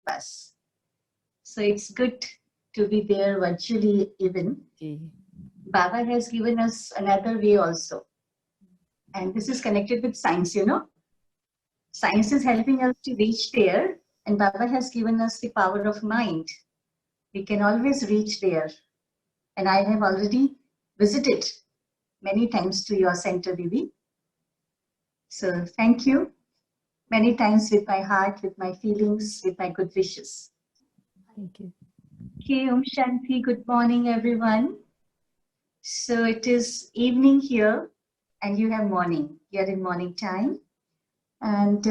us. So it's good to be there virtually even. Okay. Baba has given us another way also. And this is connected with science, you know. Science is helping us to reach there, and Baba has given us the power of mind. We can always reach there. And I have already visited many times to your center, Bibi. So thank you. Many times with my heart, with my feelings, with my good wishes. Thank you. Okay, Om Shanti. Good morning, everyone. So it is evening here, and you have morning. You are in morning time. And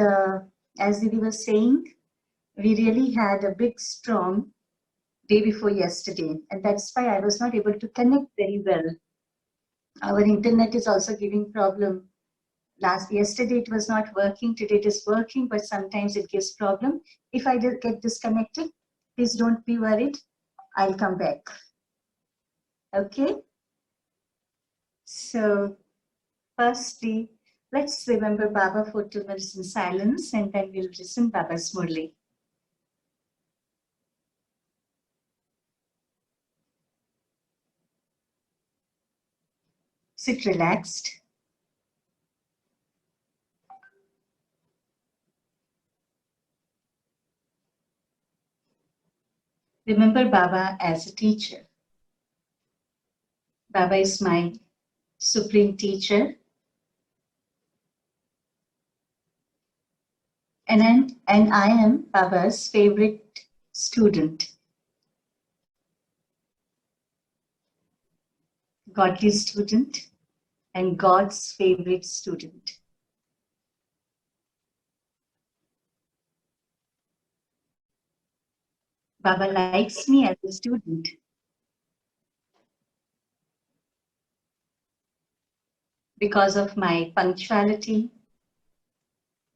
as Didi was saying, we really had a big storm day before yesterday, and that's why I was not able to connect very well. Our internet is also giving problem. Yesterday it was not working, today it is working, but sometimes it gives problem. If I get disconnected, please don't be worried. I'll come back. Okay? So, firstly, let's remember Baba for 2 minutes in silence, and then we'll listen Baba's Murli. Sit relaxed. Remember Baba as a teacher. Baba is my supreme teacher. And I am Baba's favorite student. Godly student and God's favorite student. Baba likes me as a student. Because of my punctuality,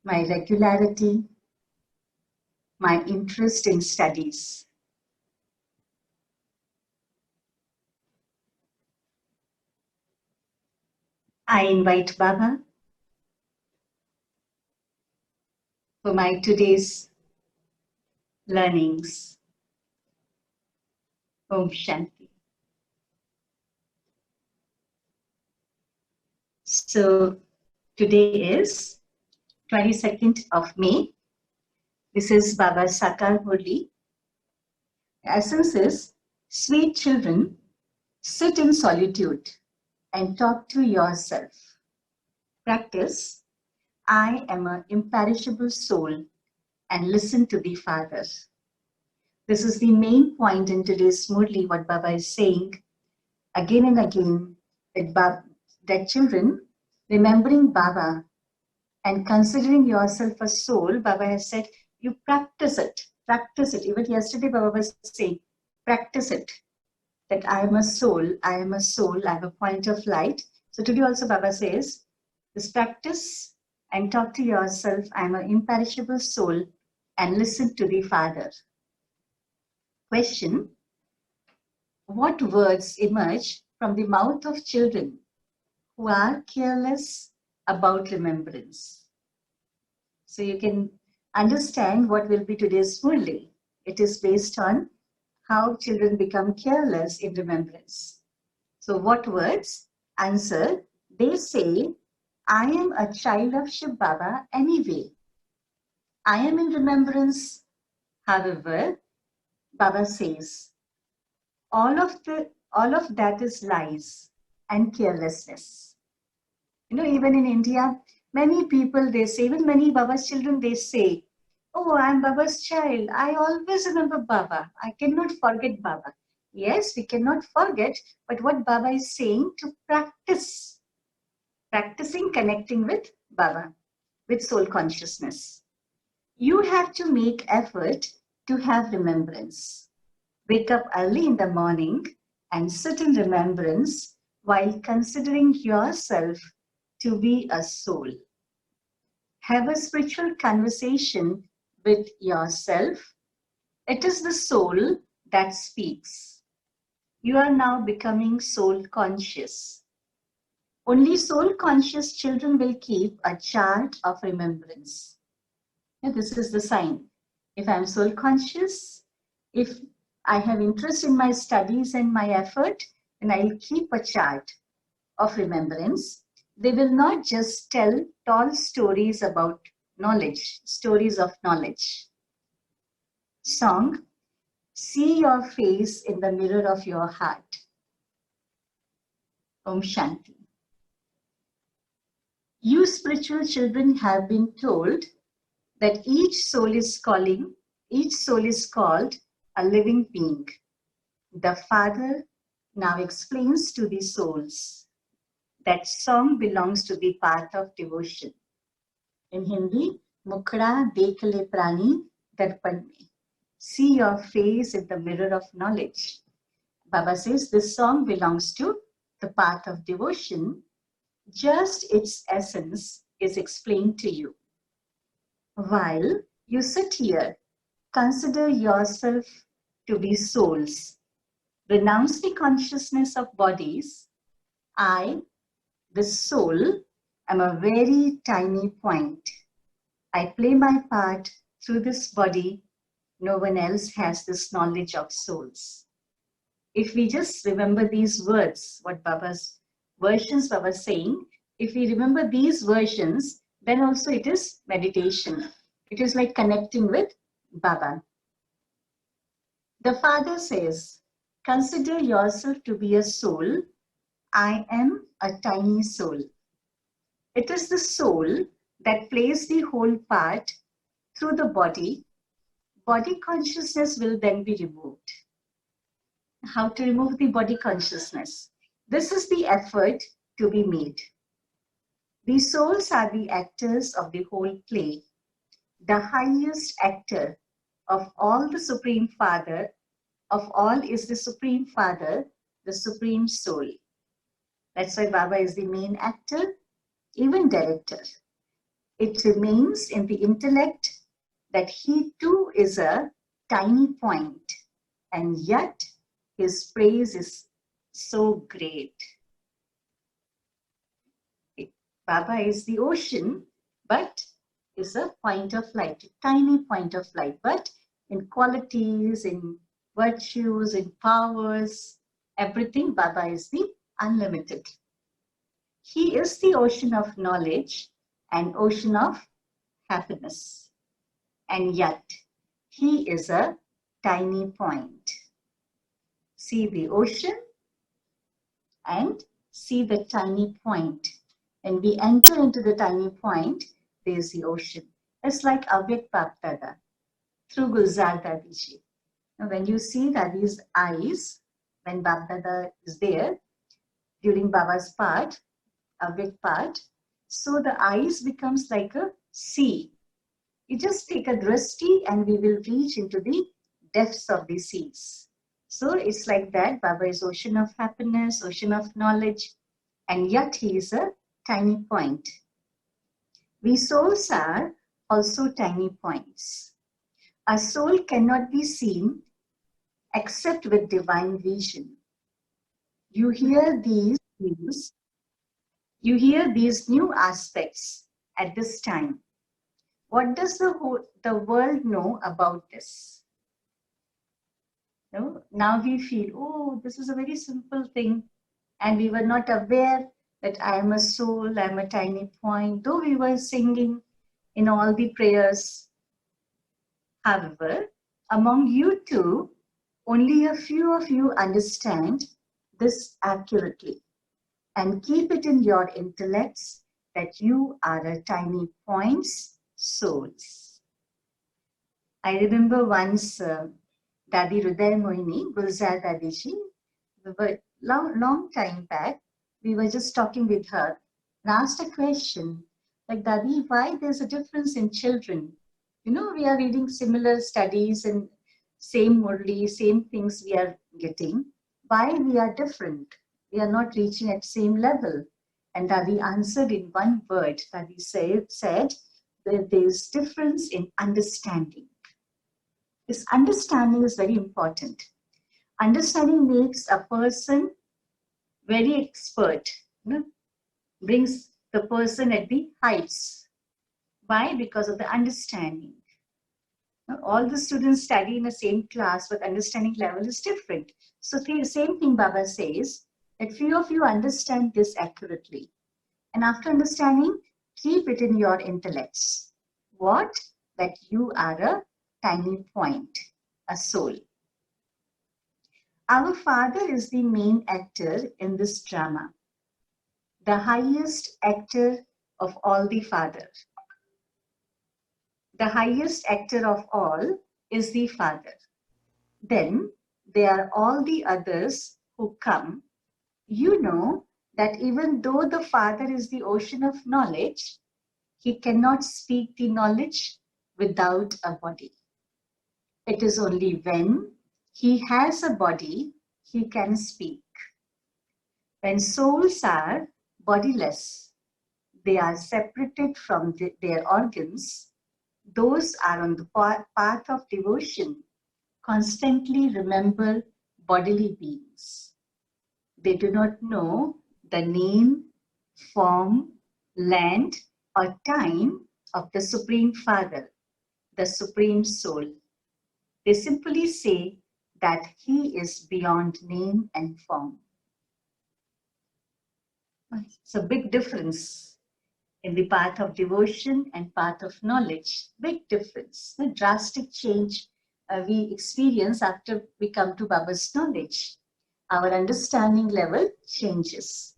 my regularity, my interest in studies. I invite Baba for my today's learnings. Om Shanti. So today is 22nd of May. This is Baba's Sakar Murli. The essence is, sweet children, sit in solitude and talk to yourself. Practice, I am an imperishable soul, and listen to the Father. This is the main point in today's Murli, what Baba is saying again and again, that children, remembering Baba and considering yourself a soul, Baba has said, you practice it. Practice it. Even yesterday, Baba was saying, practice it. That I am a soul, I am a soul, I am a point of light. So today also Baba says, this practice and talk to yourself, I am an imperishable soul, and listen to the Father. Question, what words emerge from the mouth of children who are careless about remembrance? So you can understand what will be today's Murli. It is based on how children become careless in remembrance. So what words? Answer, they say, I am a child of Shiv Baba anyway. I am in remembrance. However, Baba says, all of that is lies and carelessness. You know, even in India, many people, they say, even many Baba's children, they say, oh, I'm Baba's child. I always remember Baba. I cannot forget Baba. Yes, we cannot forget, but what Baba is saying, to practice. Practicing connecting with Baba, with soul consciousness. You have to make effort to have remembrance. Wake up early in the morning and sit in remembrance while considering yourself to be a soul. Have a spiritual conversation with yourself. It is the soul that speaks. You are now becoming soul conscious. Only soul conscious children will keep a chart of remembrance. And this is the sign. If I'm soul conscious, if I have interest in my studies and my effort, then I'll keep a chart of remembrance. They will not just tell tall stories about knowledge, stories of knowledge. Song, see your face in the mirror of your heart. Om Shanti. You spiritual children have been told that each soul is called a living being. The Father now explains to the souls that song belongs to the path of devotion. In Hindi, Mukra dekh le prani darpan mein. See your face in the mirror of knowledge. Baba says this song belongs to the path of devotion. Just its essence is explained to you. While you sit here, consider yourself to be souls. Renounce the consciousness of bodies. I, the soul, am a very tiny point. I play my part through this body. No one else has this knowledge of souls. If we just remember these words, what Baba's versions Baba saying, if we remember these versions, then also it is meditation. It is like connecting with Baba. The Father says, consider yourself to be a soul. I am a tiny soul. It is the soul that plays the whole part through the body. Body consciousness will then be removed. How to remove the body consciousness? This is the effort to be made. The souls are the actors of the whole play. The highest actor of all, the Supreme Father of all, is the Supreme Father, the Supreme Soul. That's why Baba is the main actor, even director. It remains in the intellect that he too is a tiny point, and yet his praise is so great. Baba is the ocean, but is a point of light, a tiny point of light, but in qualities, in virtues, in powers, everything, Baba is the unlimited. He is the ocean of knowledge and ocean of happiness. And yet, he is a tiny point. See the ocean and see the tiny point. When we enter into the tiny point, there is the ocean. It's like Avyakt Bapdada through Gulzar Dadiji. Now, when you see Dadi's eyes, when Bapdada is there, during Baba's part, Avyakt part, so the eyes becomes like a sea. You just take a drishti and we will reach into the depths of the seas. So it's like that. Baba is ocean of happiness, ocean of knowledge, and yet he is a tiny point. We souls are also tiny points. A soul cannot be seen except with divine vision. You hear these news, you hear these new aspects at this time. What does the world know about this? No? Now we feel, oh, this is a very simple thing, and we were not aware that I am a soul, I am a tiny point, though we were singing in all the prayers. However, among you two, only a few of you understand this accurately and keep it in your intellects that you are a tiny points, souls. I remember once Dadi Hriday Moini, Gulzar Dadiji, we were long time back, we were just talking with her and asked a question like, Dadi, why there's a difference in children? You know, we are reading similar studies and same Murli, same things we are getting. Why we are different? We are not reaching at same level. And Dadi answered in one word. Dadi said that there is difference in understanding. This understanding is very important. Understanding makes a person very expert, you know, brings the person at the heights. Why? Because of the understanding. All the students study in the same class, but understanding level is different. So the same thing Baba says, that few of you understand this accurately. And after understanding, keep it in your intellects. What? That you are a tiny point, a soul. Our father is the main actor in this drama, the highest actor of all the father. The highest actor of all is the father. Then there are all the others who come. You know that even though the father is the ocean of knowledge, he cannot speak the knowledge without a body. It is only when he has a body he can speak. When souls are bodiless, they are separated from their organs. Those are on the path of devotion constantly remember bodily beings. They do not know the name, form, land, or time of the Supreme Father, the Supreme Soul. They simply say that he is beyond name and form. It's a big difference in the path of devotion and path of knowledge. Big difference, a drastic change we experience after we come to Baba's knowledge. Our understanding level changes.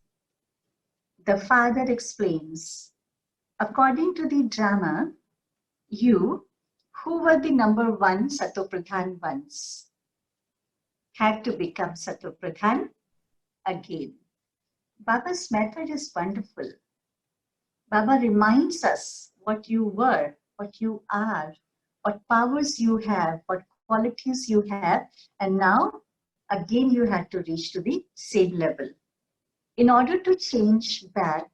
The father explains, according to the drama, you, who were the number one Satopradhan once, had to become Satopradhan again. Baba's method is wonderful. Baba reminds us what you were, what you are, what powers you have, what qualities you have, and now again you had to reach to the same level. In order to change back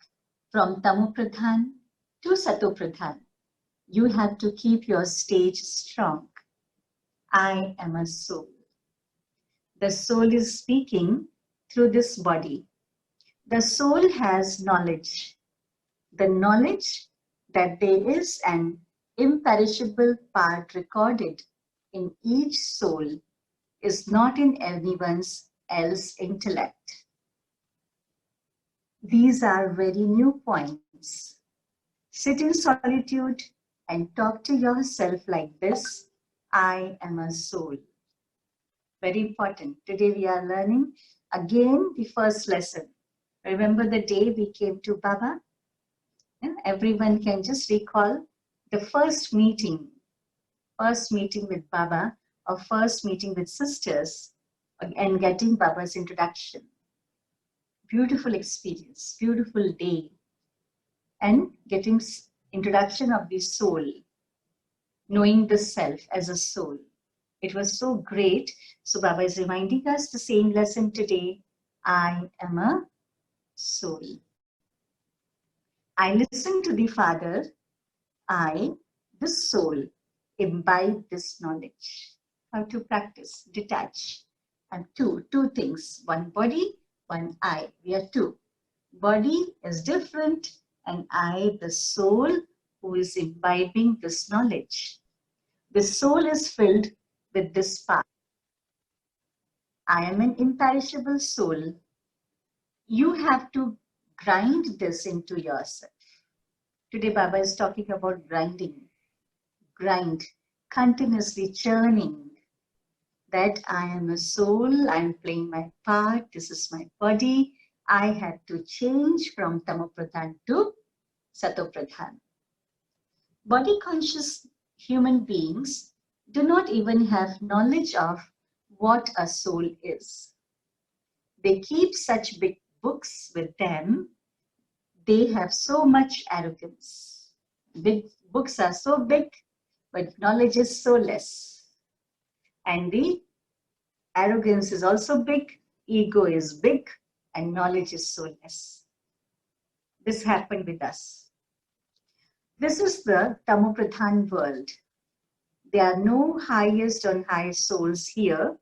from Tamopradhan to Satopradhan, you have to keep your stage strong. I am a soul. The soul is speaking through this body. The soul has knowledge. The knowledge that there is an imperishable part recorded in each soul is not in anyone's else intellect. These are very new points. Sit in solitude and talk to yourself like this. I am a soul. Very important. Today we are learning again the first lesson. Remember the day we came to Baba? And everyone can just recall the first meeting with Baba or first meeting with sisters and getting Baba's introduction. Beautiful experience, beautiful day, and getting introduction of the soul, knowing the self as a soul. It was so great. So Baba is reminding us the same lesson today. I am a soul. I listen to the Father. I, the soul, imbibe this knowledge. How to practice, detach. And two things, one body, one I. We are two. Body is different, and I, the soul, who is imbibing this knowledge. The soul is filled with this path. I am an imperishable soul. You have to grind this into yourself. Today, Baba is talking about grinding. Grind, continuously churning. That I am a soul, I am playing my part, this is my body. I had to change from Tamopradhan to Satopradhan. Body conscious human beings do not even have knowledge of what a soul is. They keep such big books with them. They have so much arrogance. Big books are so big, but knowledge is so less. And the arrogance is also big, ego is big, and knowledge is so less. This happened with us. This is the Tamopradhan world. There are no highest on high souls here.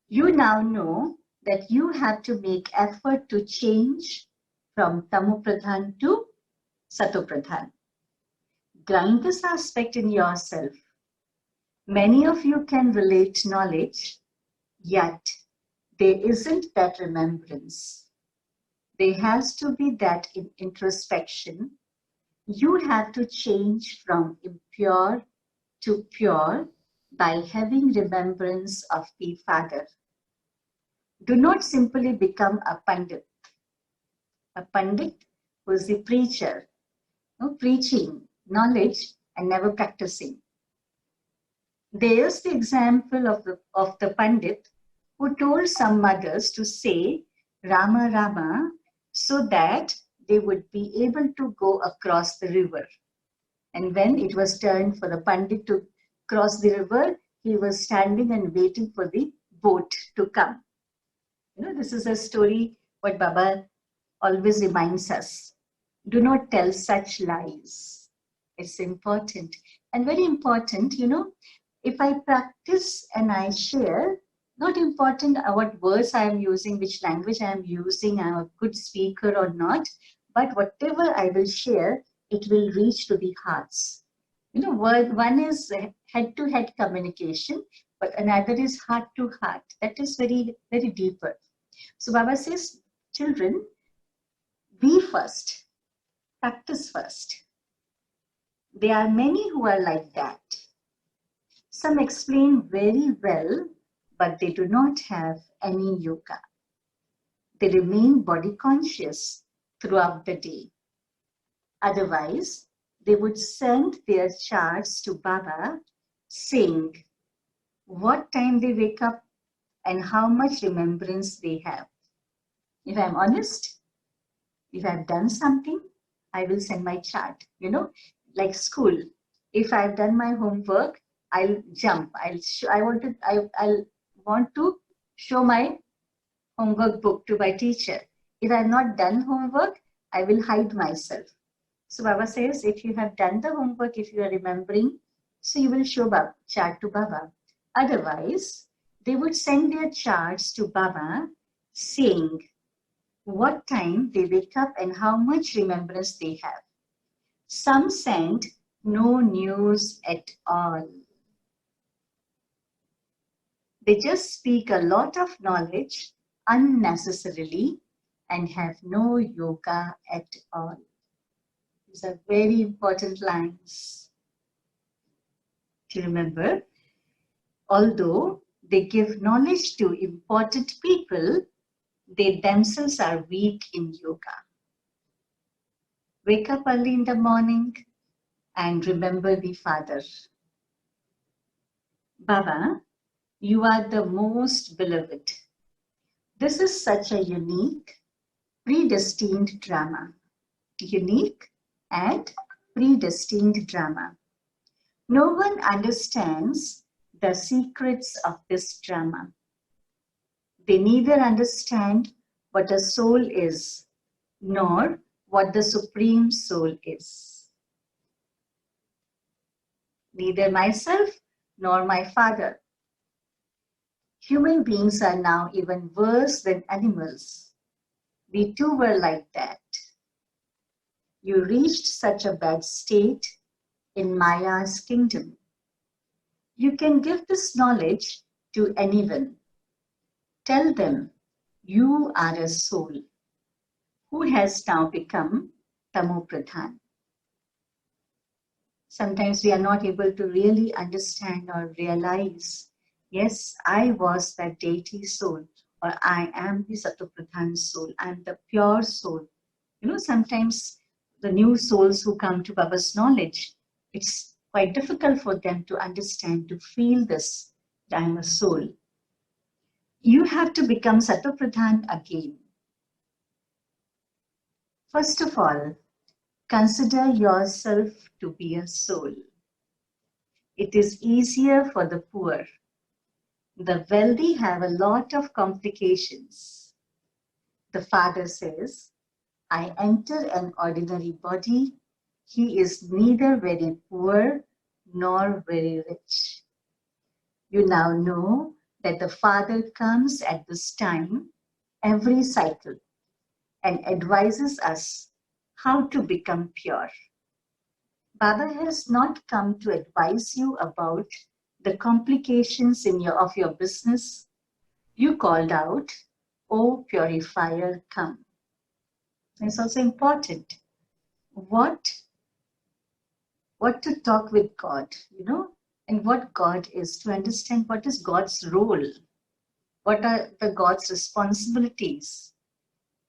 You now know that you have to make effort to change from Tamopradhan to Satopradhan. Grind this aspect in yourself. Many of you can relate knowledge, yet there isn't that remembrance. There has to be that introspection. You have to change from impure to pure by having remembrance of the Father. Do not simply become a pandit. A pandit who is the preacher, preaching knowledge and never practicing. There's the example of the pandit who told some mothers to say Rama Rama so that they would be able to go across the river. And when it was turn for the pandit to cross the river, he was standing and waiting for the boat to come. This is a story what Baba always reminds us. Do not tell such lies. It's important. And very important, if I practice and I share, not important what words I am using, which language I am using, I'm a good speaker or not, but whatever I will share, it will reach to the hearts. One is head-to-head communication, but another is heart-to-heart. That is very, very deeper. So Baba says, children, be first, practice first. There are many who are like that. Some explain very well, but they do not have any yoga. They remain body conscious throughout the day. Otherwise, they would send their charts to Baba saying what time they wake up and how much remembrance they have. If I'm honest, if I've done something, I will send my chart, like school. If I've done my homework, I'll jump. I'll want to show my homework book to my teacher. If I've not done homework, I will hide myself. So Baba says, if you have done the homework, if you are remembering, so you will show chart to Baba. Otherwise, they would send their charts to Baba saying what time they wake up and how much remembrance they have. Some send no news at all. They just speak a lot of knowledge unnecessarily and have no yoga at all. These are very important lines to remember. Although they give knowledge to important people, they themselves are weak in yoga. Wake up early in the morning and remember the Father. Baba, you are the most beloved. This is such a unique, predestined drama. Unique and predestined drama. No one understands the secrets of this drama. They neither understand what a soul is, nor what the Supreme Soul is. Neither myself nor my Father. Human beings are now even worse than animals. We too were like that. You reached such a bad state in Maya's kingdom. You can give this knowledge to anyone. Tell them you are a soul who has now become Tamopradhan. Sometimes we are not able to really understand or realize, yes, I was that deity soul, or I am the Satopradhan soul, I am the pure soul. Sometimes the new souls who come to Baba's knowledge, it's quite difficult for them to understand, to feel this, that I am a soul. You have to become Satopradhan again. First of all, consider yourself to be a soul. It is easier for the poor. The wealthy have a lot of complications. The Father says, I enter an ordinary body. He is neither very poor nor very rich. You now know that the Father comes at this time every cycle and advises us how to become pure. Baba has not come to advise you about the complications of your business, you called out, "O purifier, come." It's also important. What to talk with God, and what God is, to understand what is God's role, what are the God's responsibilities.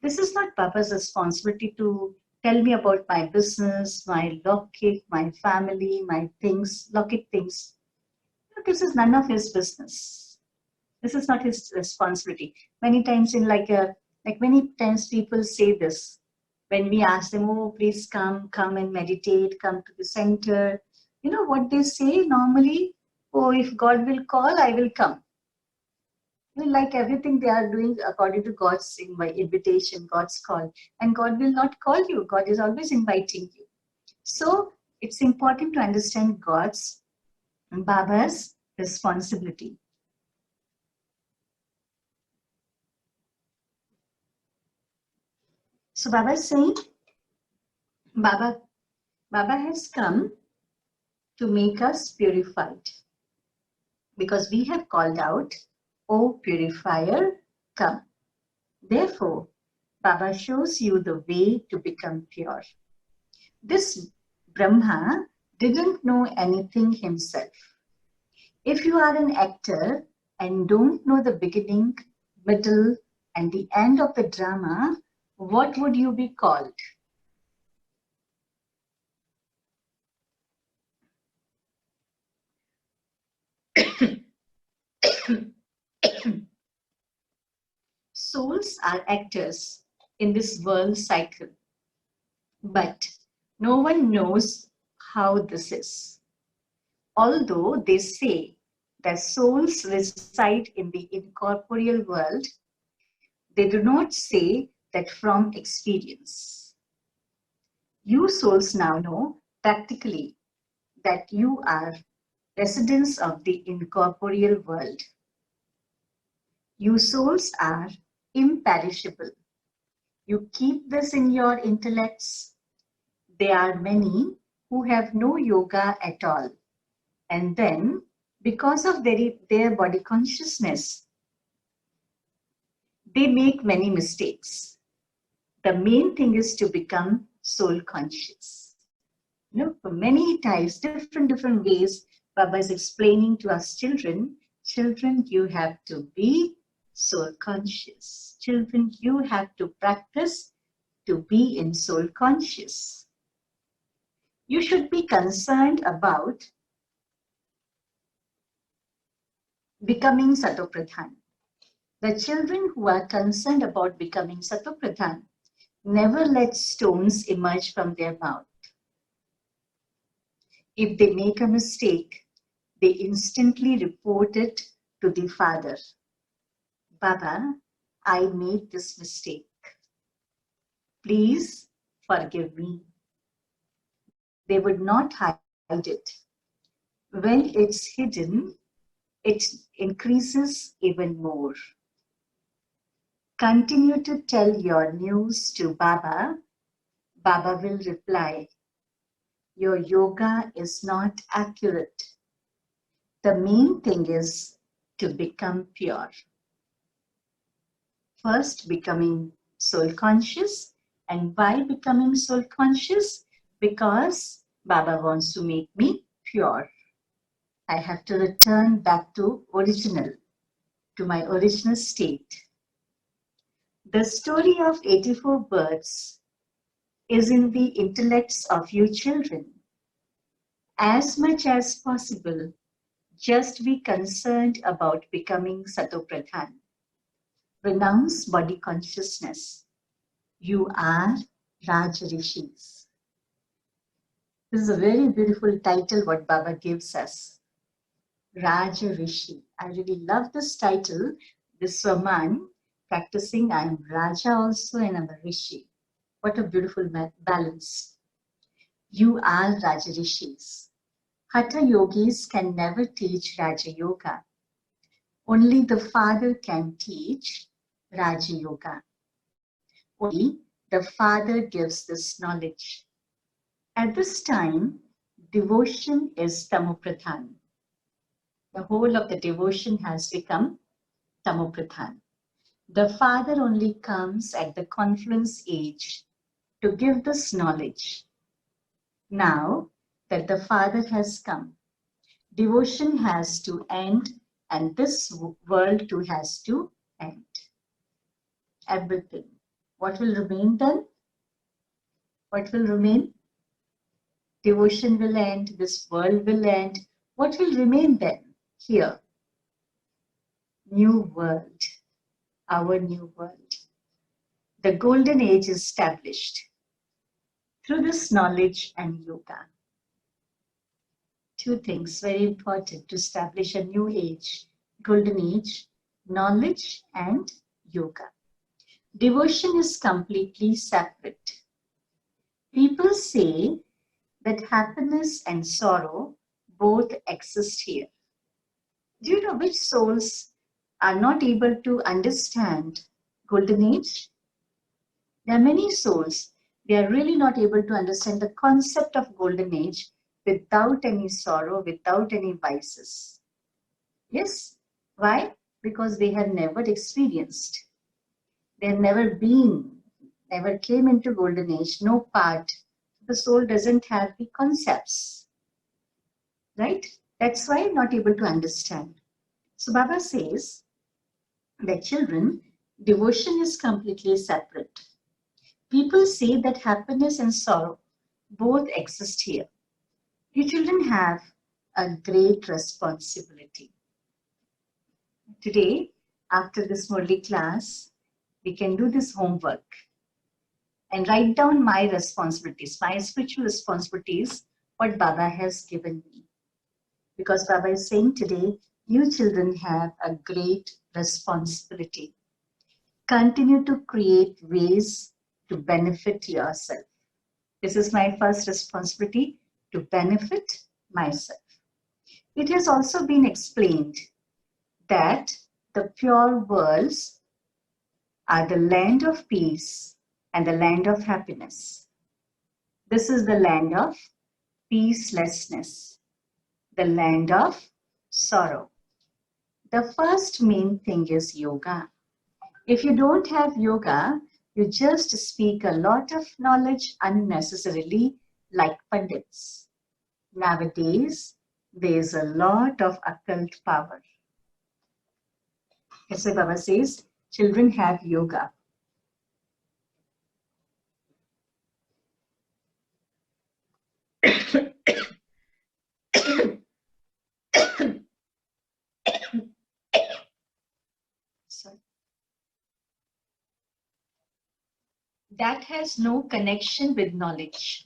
This is not Papa's responsibility to tell me about my business, my locket, my family, my things, locket things. This is none of his business. This is not his responsibility. Many times many times people say this when we ask them, "Oh, please come and meditate, come to the center." You know what they say normally? "Oh, if God will call, I will come." Like everything they are doing according to God's invitation, God's call. And God will not call you. God is always inviting you. So it's important to understand God's and Baba's responsibility. So Baba is saying, Baba has come to make us purified, because we have called out, "O purifier, come." Therefore, Baba shows you the way to become pure. This Brahma didn't know anything himself. If you are an actor and don't know the beginning, middle, and the end of the drama, what would you be called? Souls are actors in this world cycle, but no one knows how this is. Although they say that souls reside in the incorporeal world, they do not say that from experience. You souls now know practically that you are residents of the incorporeal world. You souls are imperishable. You keep this in your intellects. There are many who have no yoga at all, and then because of their body consciousness, they make many mistakes. The main thing is to become soul conscious. For many times, different ways, Baba is explaining to us children, you have to be soul conscious. Children, you have to practice to be in soul conscious. You should be concerned about becoming Satopradhan. The children who are concerned about becoming Satopradhan never let stones emerge from their mouth. If they make a mistake, they instantly report it to the father. "Baba, I made this mistake. Please forgive me." They would not hide it. When it's hidden, it increases even more. Continue to tell your news to Baba. Baba will reply, "Your yoga is not accurate. The main thing is to become pure." First, becoming soul conscious. And why becoming soul conscious? Because Baba wants to make me pure. I have to return back to my original state. The story of 84 birds is in the intellects of you children. As much as possible, just be concerned about becoming Satopradhan. Renounce body consciousness. You are Rajarishis. This is a very beautiful title what Baba gives us. Rajarishi. I really love this title. This Swaman practicing, I am Raja also and I'm a Rishi. What a beautiful balance. You are Rajarishis. Hatha yogis can never teach Raja Yoga. Only the Father can teach Raja Yoga. Only the Father gives this knowledge. At this time, devotion is Tamopradhan. The whole of the devotion has become Tamopradhan. The Father only comes at the confluence age to give this knowledge. Now that the Father has come, devotion has to end, and this world too has to end. Everything. What will remain then? What will remain? Devotion will end, this world will end. What will remain then? Here. New world. Our new world. The golden age is established through this knowledge and yoga. Two things very important to establish a new age, golden age, knowledge and yoga. Devotion is completely separate. People say that happiness and sorrow both exist here. Do you know which souls are not able to understand golden age? There are many souls, they are really not able to understand the concept of golden age without any sorrow, without any vices. Yes, why? Because they have never experienced. They have never been, never came into golden age, no part. The soul doesn't have the concepts, right? That's why I'm not able to understand. So Baba says that children, devotion is completely separate. People say that happiness and sorrow both exist here. You children have a great responsibility. Today, after this Murli class, we can do this homework and write down my responsibilities, my spiritual responsibilities, what Baba has given me. Because Baba is saying today, you children have a great responsibility. Continue to create ways to benefit yourself. This is my first responsibility, to benefit myself. It has also been explained that the pure worlds are the land of peace and the land of happiness. This is the land of peacelessness, the land of sorrow. The first main thing is yoga. If you don't have yoga, you just speak a lot of knowledge unnecessarily like pandits. Nowadays, there is a lot of occult power. That's why Baba says, children have yoga. Sorry. That has no connection with knowledge.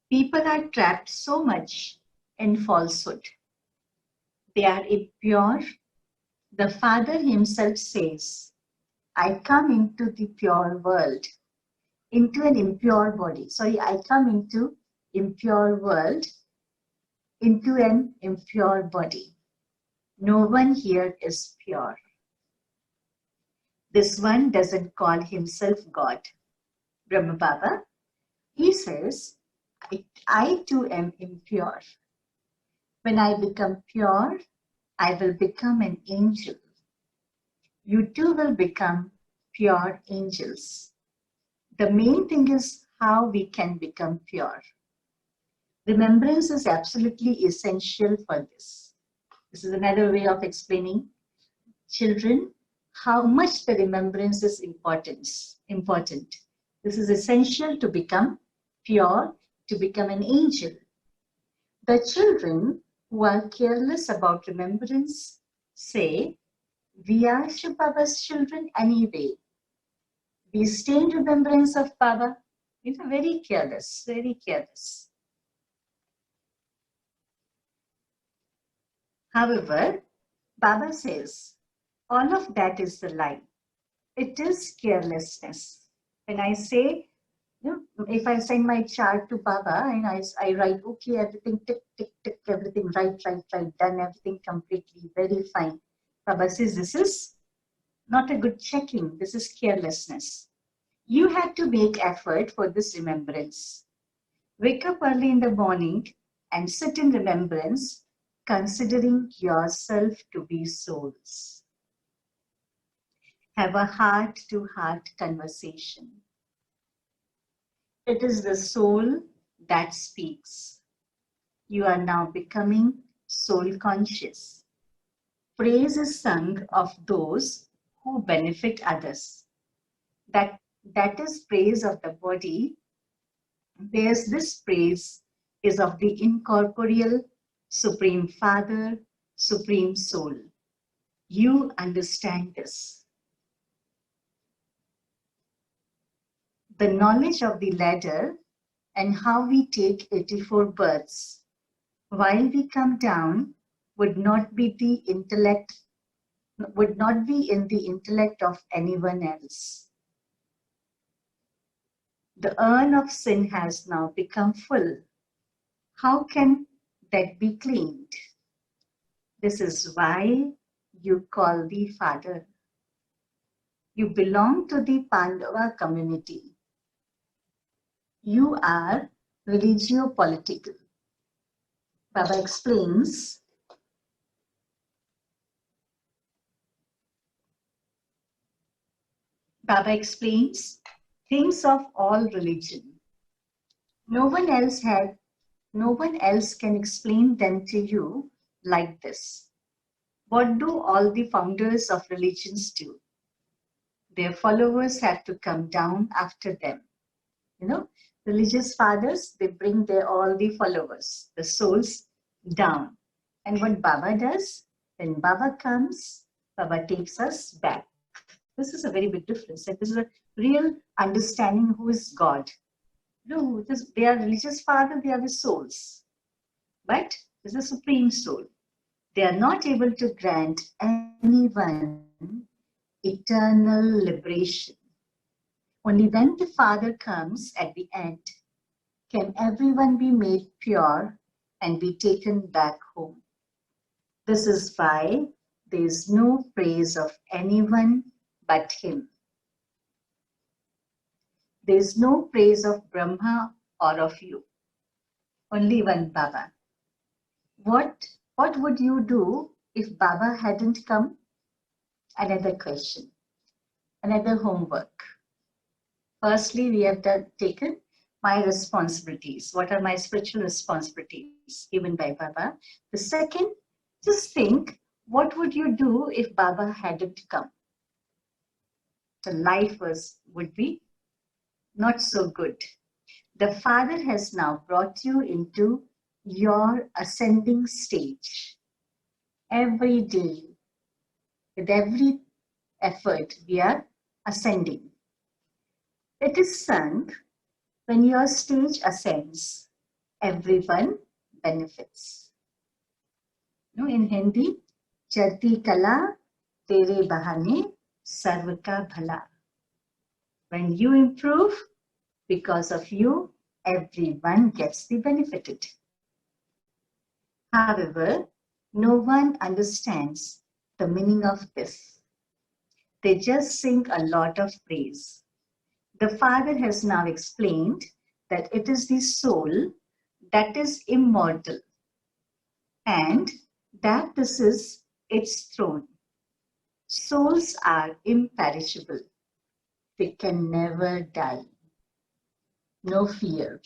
People are trapped so much in falsehood. They are impure. The Father himself says, I come into the pure world, into an impure body. Sorry, I come into impure world, into an impure body. No one here is pure. This one doesn't call himself God. Brahma Baba, he says, I too am impure. When I become pure, I will become an angel. You too will become pure angels. The main thing is how we can become pure. Remembrance is absolutely essential for this. This is another way of explaining, children, how much the remembrance is important. This is essential to become pure, to become an angel. The children who are careless about remembrance say, we are Shiv Baba's children anyway. We stay in remembrance of Baba. Very careless, very careless. However, Baba says, all of that is the lie. It is carelessness. When I say, if I send my chart to Baba and I write, okay, everything tick, tick, tick, everything right, done, everything completely, very fine. Baba says, this is not a good checking. This is carelessness. You have to make effort for this remembrance. Wake up early in the morning and sit in remembrance considering yourself to be souls. Have a heart-to-heart conversation. It is the soul that speaks. You are now becoming soul conscious. Praise is sung of those who benefit others. That is praise of the body. There's this praise is of the incorporeal, Supreme Father, Supreme Soul. You understand this. The knowledge of the ladder and how we take 84 births while we come down would not be in the intellect of anyone else. The urn of sin has now become full. How can that be cleaned? This is why you call the Father. You belong to the Pandava community. You are religio-political. Baba explains, things of all religion. No one else can explain them to you like this. What do all the founders of religions do? Their followers have to come down after them. Religious fathers, they bring all the followers, the souls, down. And what Baba does, when Baba comes, Baba takes us back. This is a very big difference. And this is a real understanding who is God. They are religious father, they are the souls. But this is a supreme soul. They are not able to grant anyone eternal liberation. Only when the Father comes at the end can everyone be made pure and be taken back home. This is why there is no praise of anyone but Him. There is no praise of Brahma or of you. Only one Baba. What would you do if Baba hadn't come? Another question. Another homework. Firstly, we have taken my responsibilities. What are my spiritual responsibilities given by Baba? The second, just think, what would you do if Baba hadn't come? The life would be not so good. The Father has now brought you into your ascending stage. Every day, with every effort, we are ascending. It is sung, when your stage ascends, everyone benefits. In Hindi, Chati Kala, Tere Bahane, Sarv Ka Bhala. When you improve, because of you, everyone gets the benefited. However, no one understands the meaning of this. They just sing a lot of praise. The Father has now explained that it is the soul that is immortal and that this is its throne. Souls are imperishable. They can never die. No fear.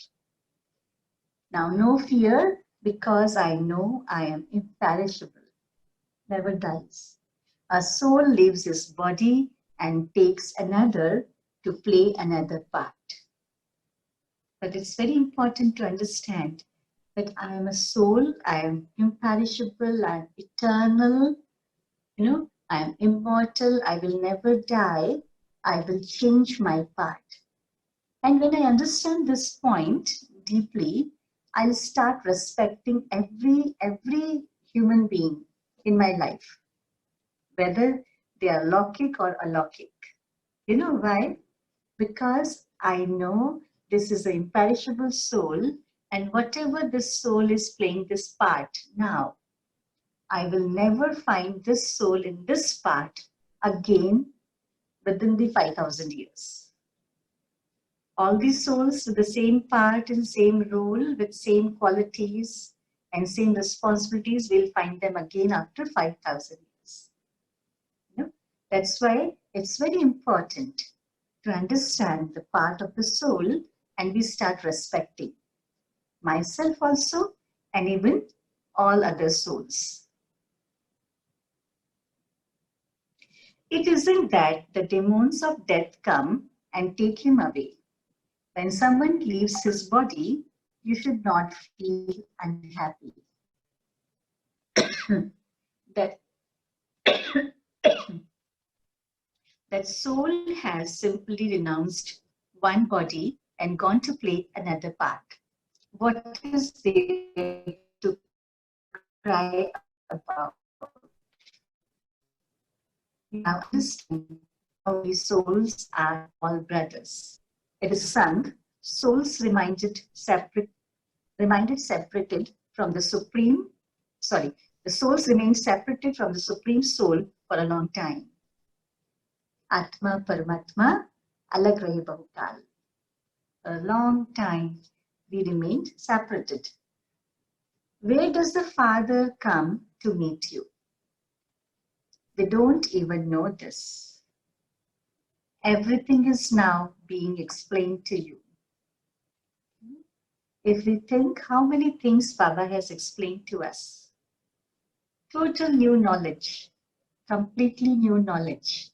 Now, no fear because I know I am imperishable. Never dies. A soul leaves his body and takes another to play another part. But it's very important to understand that I am a soul, I am imperishable, I am eternal, I am immortal, I will never die, I will change my part. And when I understand this point deeply, I'll start respecting every human being in my life, whether they are Lokik or alokik. You know why? Because I know this is an imperishable soul, and whatever this soul is playing this part now, I will never find this soul in this part again within the 5,000 years. All these souls with the same part and same role, with same qualities, And same responsibilities, we'll find them again after 5,000 years. You know? That's why it's very important to understand the part of the soul, and we start respecting myself also, and even all other souls. It isn't that the demons of death come and take him away. When someone leaves his body, you should not feel unhappy. that, that soul has simply renounced one body and gone to play another part. What is there to cry about? You now understand how the souls are all brothers. It is sung, souls separated from the supreme, the souls remained separated from the supreme soul for a long time. Atma Paramatma alag rahe bahukal. A long time we remained separated. Where does the Father come to meet you? They don't even know this. Everything is now being explained to you. If we think how many things Baba has explained to us, total new knowledge, completely new knowledge.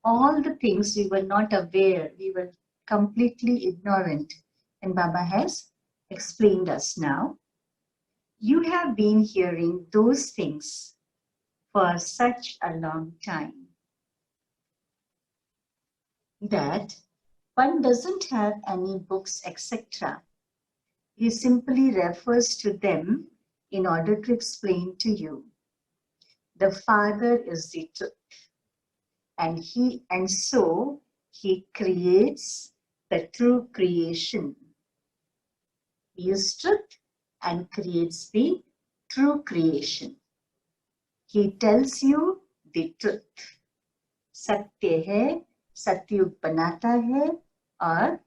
All the things we were not aware, we were completely ignorant, and Baba has explained us now. You have been hearing those things for such a long time that one doesn't have any books, etc. He simply refers to them in order to explain to you. The Father is the truth, and so he creates the true creation. He is truth and creates the true creation. He tells you the truth. सत्य है, सत्युग बनाता है और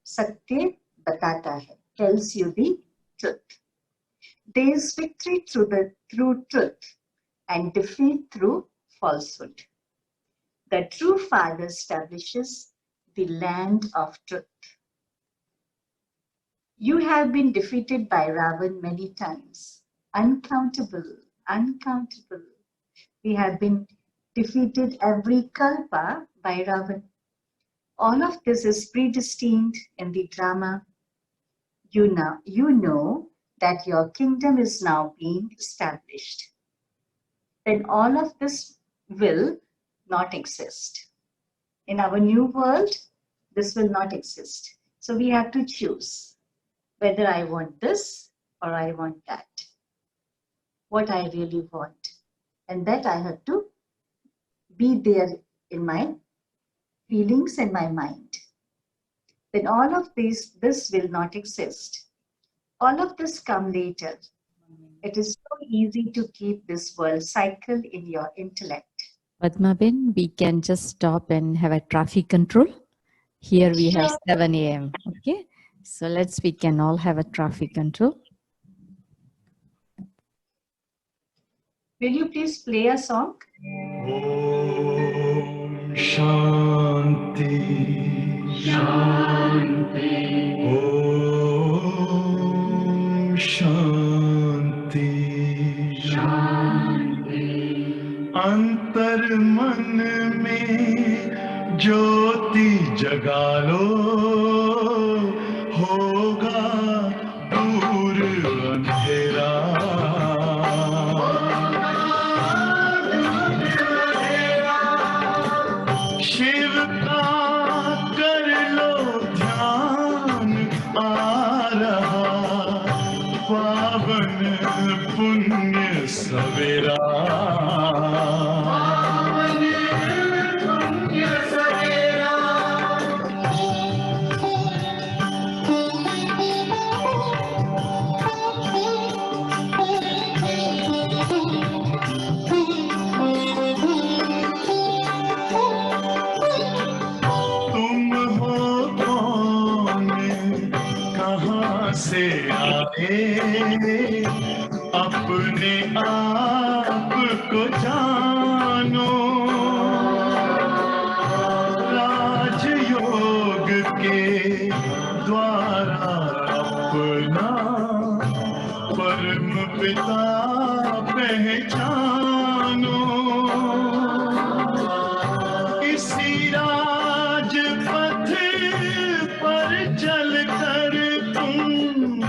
सत्य बताता है. Tells you the truth. There is victory through truth and defeat through falsehood. The true Father establishes the land of truth. You have been defeated by Ravan many times. Uncountable. We have been defeated every kalpa by Ravan. All of this is predestined in the drama. You know that your kingdom is now being established. Then all of this will not exist. In our new world, this will not exist. So we have to choose whether I want this or I want that. What I really want. And that I have to be there in my feelings and my mind. Then all of this will not exist. All of this come later. It is so easy to keep this world cycle in your intellect. Padma Ben, we can just stop and have a traffic control. Here we have 7 a.m. Okay, so we can all have a traffic control. Will you please play a song? Om Shanti Shanti Om Shanti Shanti अंतर मन में ज्योति जगा लो होगा दूर अंधेरा शिव का कर लो ध्यान आ रहा पावन पुण्य सवेरा से आए अपने आप को जानो, राजयोग के द्वारा अपना परम पिता पहचानो। इसी राजपथ पर चलकर तुम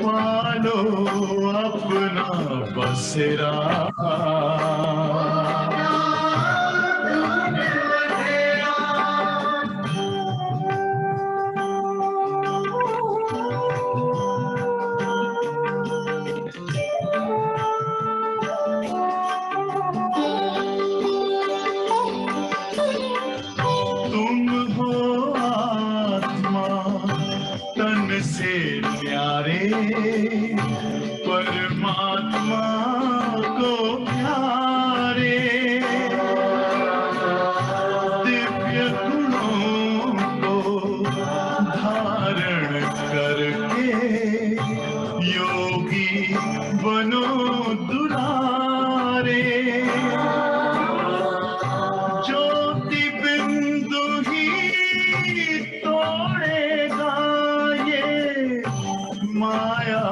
पालो अपना बसेरा। तुम हो आत्मा तन से प्यारे, परमात्मा को प्यारे। दिव्य गुणों को धारण करके योगी बनो दुलारे। ज्योति बिंदु ही तोड़ेगा ये माया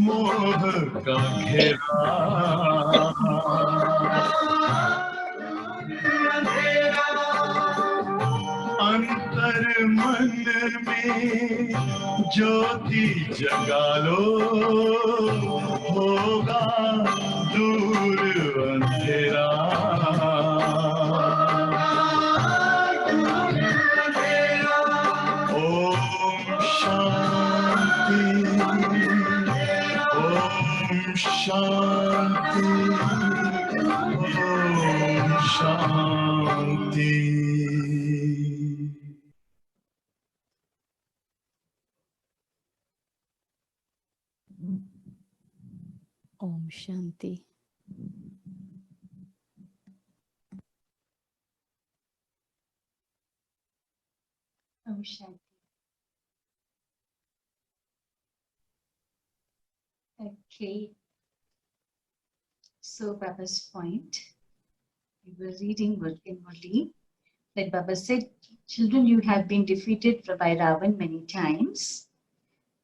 मोह का घेरा। अंतर मन में ज्योति जगा लो, होगा दूर अंधेरा। Om Shanti, Om Shanti, Om Shanti. Om Shanti. Om Shanti. Okay. So Baba's point, we were reading in Murli that Baba said, children, you have been defeated by Ravan many times.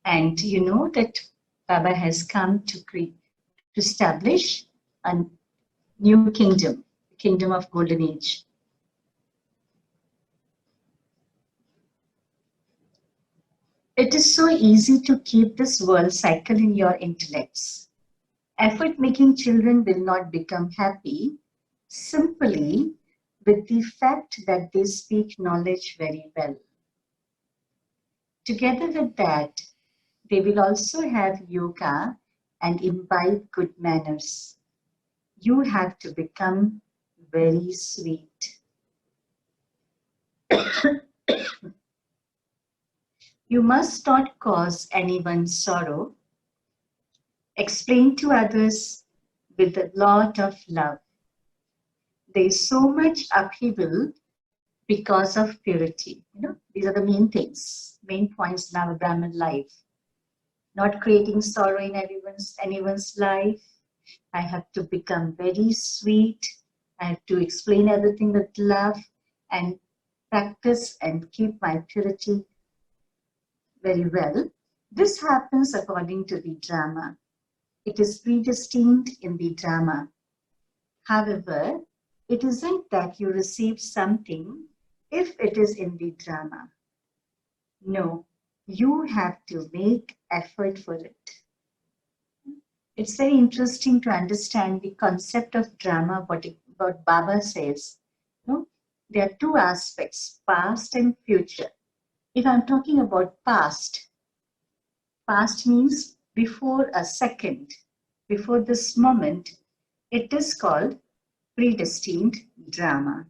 And you know that Baba has come to establish a new kingdom, the kingdom of Golden Age. It is so easy to keep this world cycle in your intellects. Effort-making children will not become happy simply with the fact that they speak knowledge very well. Together with that, they will also have yoga and imbibe good manners. You have to become very sweet. You must not cause anyone sorrow. Explain to others with a lot of love. There is so much upheaval because of purity. These are the main things, main points in our Brahmin life. Not creating sorrow in anyone's life. I have to become very sweet. I have to explain everything with love and practice and keep my purity very well. This happens according to the drama. It is predestined in the drama. However, it isn't that you receive something if it is in the drama. No, you have to make effort for it. It's very interesting to understand the concept of drama, what Baba says. There are two aspects, past and future. If I'm talking about past means before a second, before this moment, it is called predestined drama.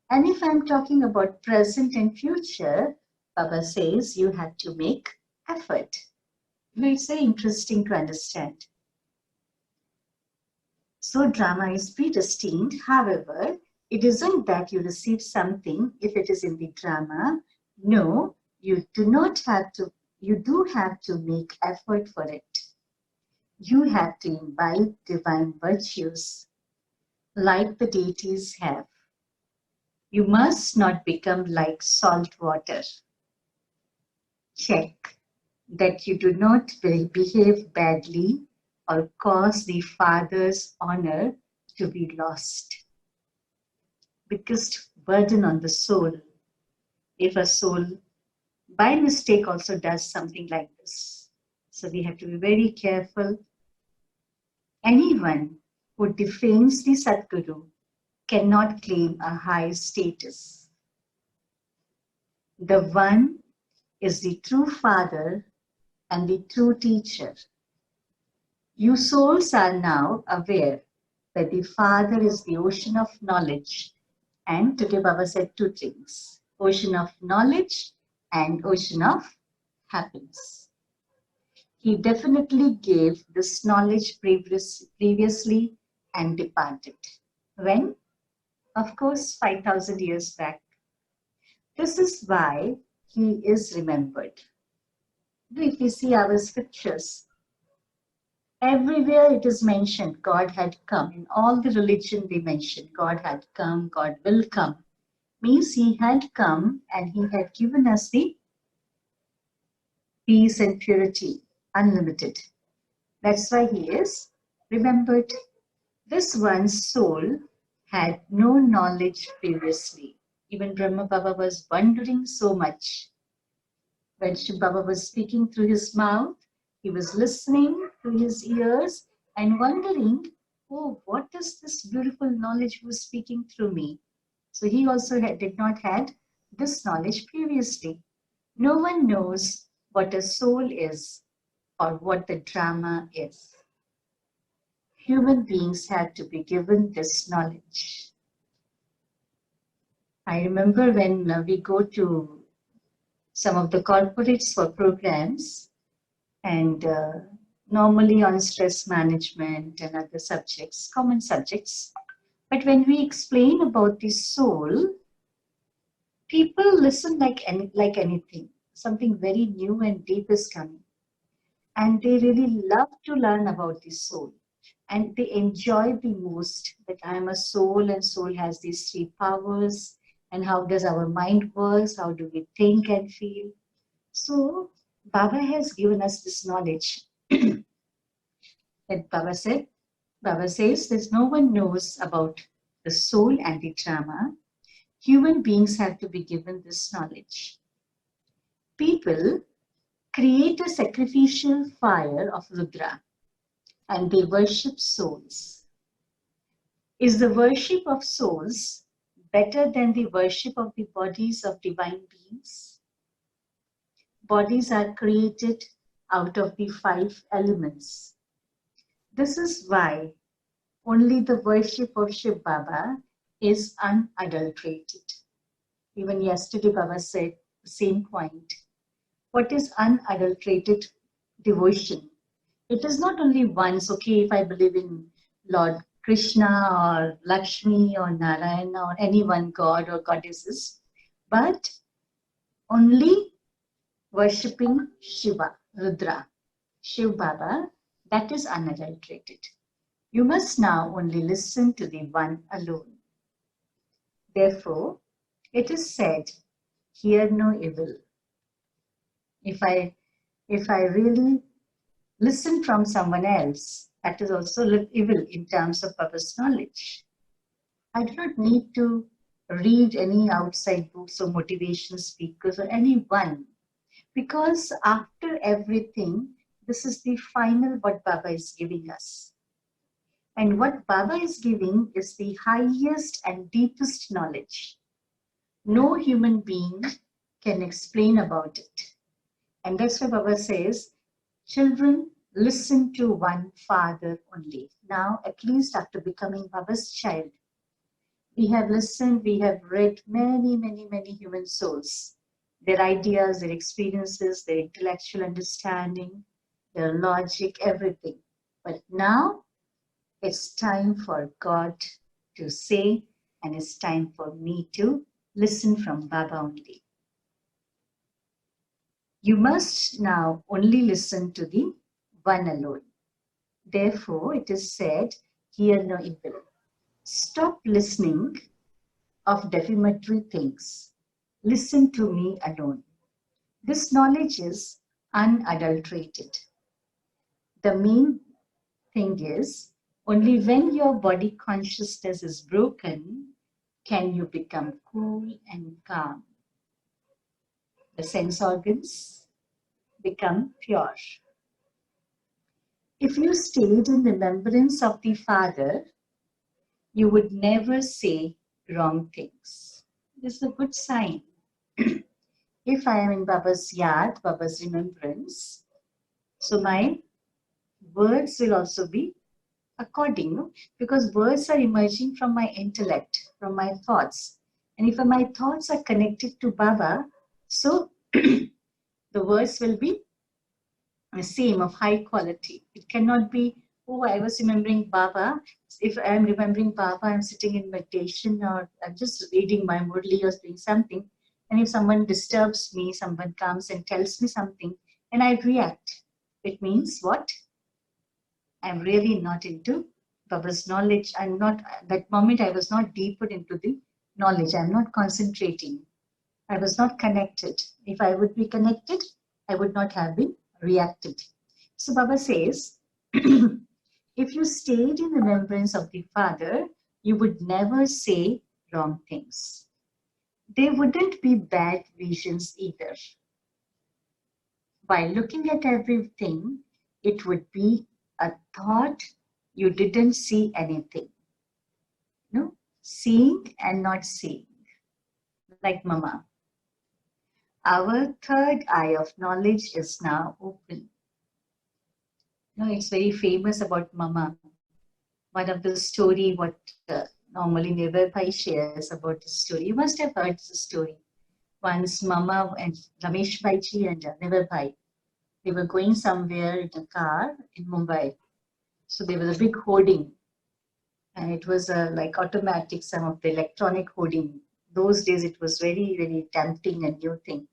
And if I'm talking about present and future, Baba says you have to make effort. It's very interesting to understand. So drama is predestined. However, it isn't that you receive something if it is in the drama. No, you do not have to. You do have to make effort for it. You have to imbibe divine virtues like the deities have. You must not become like salt water. Check that you do not behave badly or cause the Father's honor to be lost. Biggest burden on the soul, if a soul by mistake also does something like this. So we have to be very careful. Anyone who defames the Sadguru cannot claim a high status. The one is the true Father and the true teacher. You souls are now aware that the Father is the ocean of knowledge. And today Baba said two things: ocean of knowledge and ocean of happiness. He definitely gave this knowledge previously and departed. When? Of course, 5,000 years back. This is why he is remembered. If we see our scriptures, everywhere it is mentioned God had come. In all the religion they mention God had come, God will come. Means he had come and he had given us the peace and purity, unlimited. That's why he is remembered. This one's soul had no knowledge previously. Even Brahma Baba was wondering so much. When Shiv Baba was speaking through his mouth, he was listening through his ears and wondering, oh, what is this beautiful knowledge who's speaking through me? So he also did not had this knowledge previously. No one knows what a soul is or what the drama is. Human beings had to be given this knowledge. I remember when we go to some of the corporates for programs, and normally on stress management and other subjects, common subjects. But when we explain about the soul, people listen like anything. Something very new and deep is coming. And they really love to learn about the soul. And they enjoy the most that I am a soul and soul has these three powers. And how does our mind work? How do we think and feel? So Baba has given us this knowledge. That Baba says there's no one knows about the soul and the drama. Human beings have to be given this knowledge. People create a sacrificial fire of Rudra and they worship souls. Is the worship of souls better than the worship of the bodies of divine beings? Bodies are created out of the 5 elements. This is why only the worship of Shiv Baba is unadulterated. Even yesterday Baba said the same point. What is unadulterated devotion? It is not only once, okay, if I believe in Lord Krishna or Lakshmi or Narayana or any one god or goddesses, but only worshipping Shiva, Rudra, Shiv Baba, that is unadulterated. You must now only listen to the one alone. Therefore, it is said, hear no evil. If I really listen from someone else, that is also evil in terms of Baba's knowledge. I do not need to read any outside books or motivation speakers or anyone, because after everything, this is the final what Baba is giving us. And what Baba is giving is the highest and deepest knowledge. No human being can explain about it. And that's why Baba says, children, listen to one father only. Now, at least after becoming Baba's child, we have listened, we have read many human souls, their ideas, their experiences, their intellectual understanding, their logic, everything. But now, it's time for God to say, and it's time for me to listen from Baba only. You must now only listen to the one alone. Therefore, it is said, hear no evil. Stop listening of defamatory things. Listen to me alone. This knowledge is unadulterated. The main thing is, only when your body consciousness is broken can you become cool and calm. The sense organs become pure. If you stayed in remembrance of the Father, you would never say wrong things. This is a good sign. If I am in Baba's yad, Baba's remembrance, so my words will also be according, no? Because words are emerging from my intellect, from my thoughts. And if my thoughts are connected to Baba, so the words will be the same, of high quality. It cannot be, oh, I was remembering Baba. If I am remembering Baba, I'm sitting in meditation or I'm just reading my Murli or doing something. And if someone disturbs me, someone comes and tells me something, and I react, it means what? I'm really not into Baba's knowledge. I'm not, at that moment, I was not deeper into the knowledge. I'm not concentrating. I was not connected. If I would be connected, I would not have been reacted. So Baba says, if you stayed in remembrance of the Father, you would never say wrong things. There wouldn't be bad visions either. By looking at everything, it would be a thought you didn't see anything. No? Seeing and not seeing. Like Mama. Our third eye of knowledge is now open. No, it's very famous about Mama. One of the story what normally Never Bhai shares about the story. You must have heard the story. Once Mama and Ramesh Bhaiji and Never Bhai, they were going somewhere in a car in Mumbai. So there was a big hoarding. And it was like automatic, some of the electronic hoarding. Those days it was very, very tempting and new thing.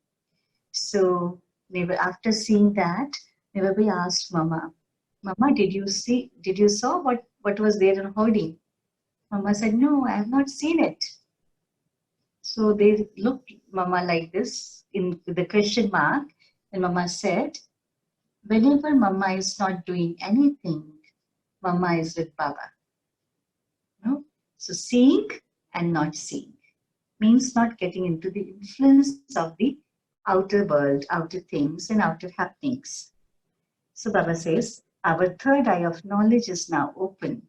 So after seeing that, Never Bhai asked Mama, Mama, did you saw what was there in hoarding? Mama said, no, I have not seen it. So they looked Mama like this with the question mark, and Mama said, whenever Mama is not doing anything, Mama is with Baba. No? So seeing and not seeing means not getting into the influence of the outer world, outer things and outer happenings. So Baba says, our third eye of knowledge is now open.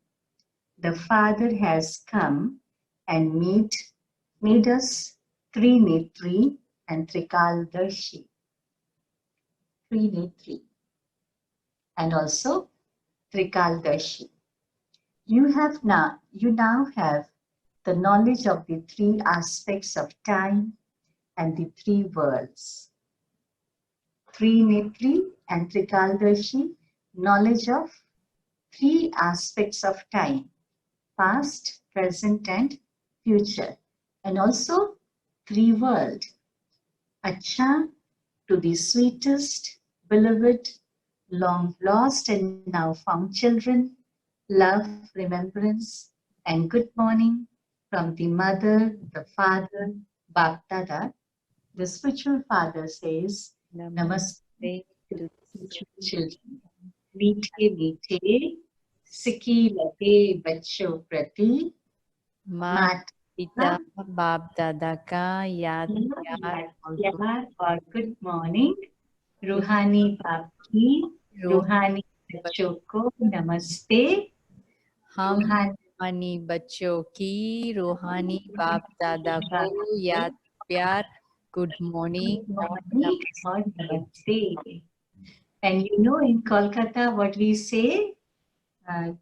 The Father has come and made us Trinetri and Trikaldarshi. Trinetri and also Trikaldarshi. You now have the knowledge of the three aspects of time and the three worlds. Trinetri and Trikaldarshi, knowledge of three aspects of time, past, present, and future, and also three world. Acha, to the sweetest, beloved, long lost and now found children, love, remembrance, and good morning from the mother, the father, Bap Dada. The spiritual father says, Namaste to the spiritual children. मीठे मीठे सिकी लगे बच्चों प्रति माता पिता बाप दादा का याद प्यार और गुड मॉर्निंग रूहानी बाप की रूहानी बच्चों को नमस्ते हम रूहानी बच्चों की रूहानी बाप दादा को याद प्यार गुड मॉर्निंग और namaste. And you know, in Kolkata, what we say when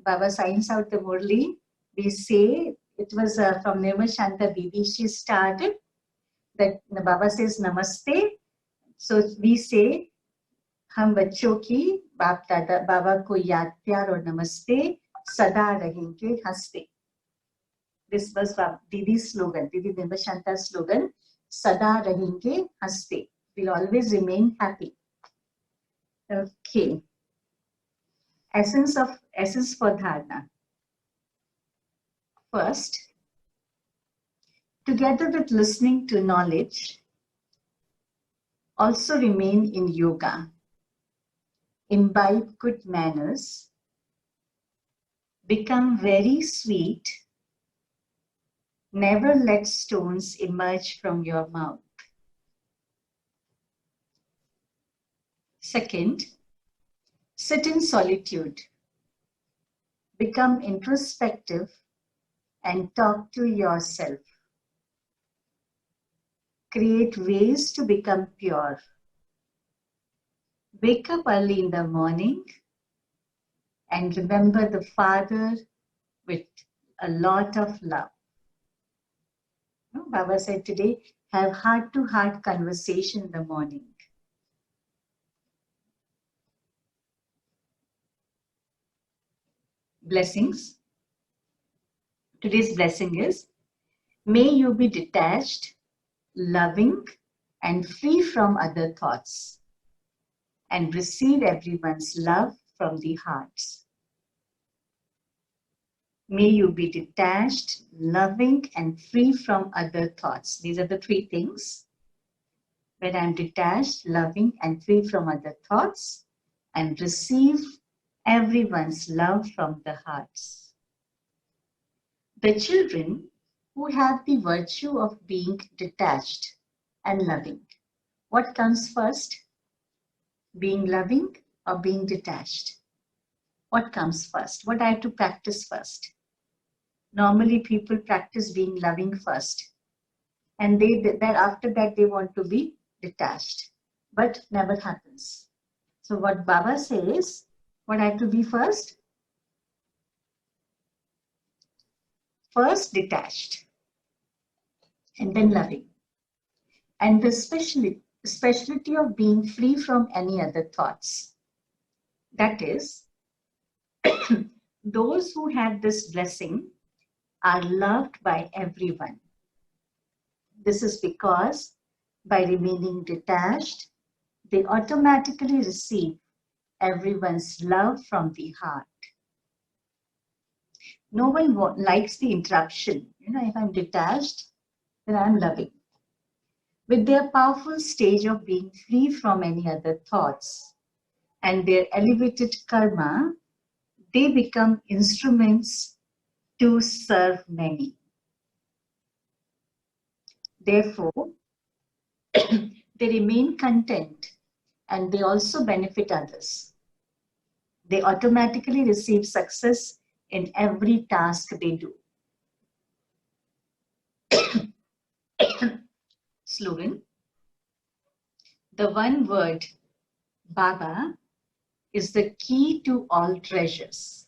Baba signs out the Murli, we say, it was from Nirmal Shanta Bibi, she started, that Baba says Namaste. So we say, हम बच्चों की बाप दादा बाबा को याद प्यार और नमस्ते सदा रहेंगे हंसते. This was Didi's slogan, Didi Nirmal Shanta's slogan, Sada Rahenge Haste. We'll always remain happy. Okay. Essence for dharana. First, together with listening to knowledge, also remain in yoga, imbibe good manners, become very sweet, never let stones emerge from your mouth. Second, sit in solitude, become introspective and talk to yourself. Create ways to become pure. Wake up early in the morning and remember the Father with a lot of love. Baba said today, have heart-to-heart conversation in the morning. Blessings. Today's blessing is, may you be detached, loving, and free from other thoughts, and receive everyone's love from the hearts. May you be detached, loving, and free from other thoughts. These are the three things. When I'm detached, loving, and free from other thoughts, and receive everyone's love from the hearts. The children who have the virtue of being detached and loving. What comes first? Being loving or being detached? What comes first? What I have to practice first? Normally people practice being loving first, and then after that they want to be detached, but never happens. So what Baba says, what I have to be first? First detached, and then loving. And the speciality of being free from any other thoughts. That is, those who have this blessing are loved by everyone. This is because by remaining detached, they automatically receive everyone's love from the heart. No one likes the interruption. If I'm detached, then I'm loving. With their powerful stage of being free from any other thoughts and their elevated karma, they become instruments to serve many. Therefore, they remain content and they also benefit others. They automatically receive success in every task they do. Slogan. The one word, Baba, is the key to all treasures.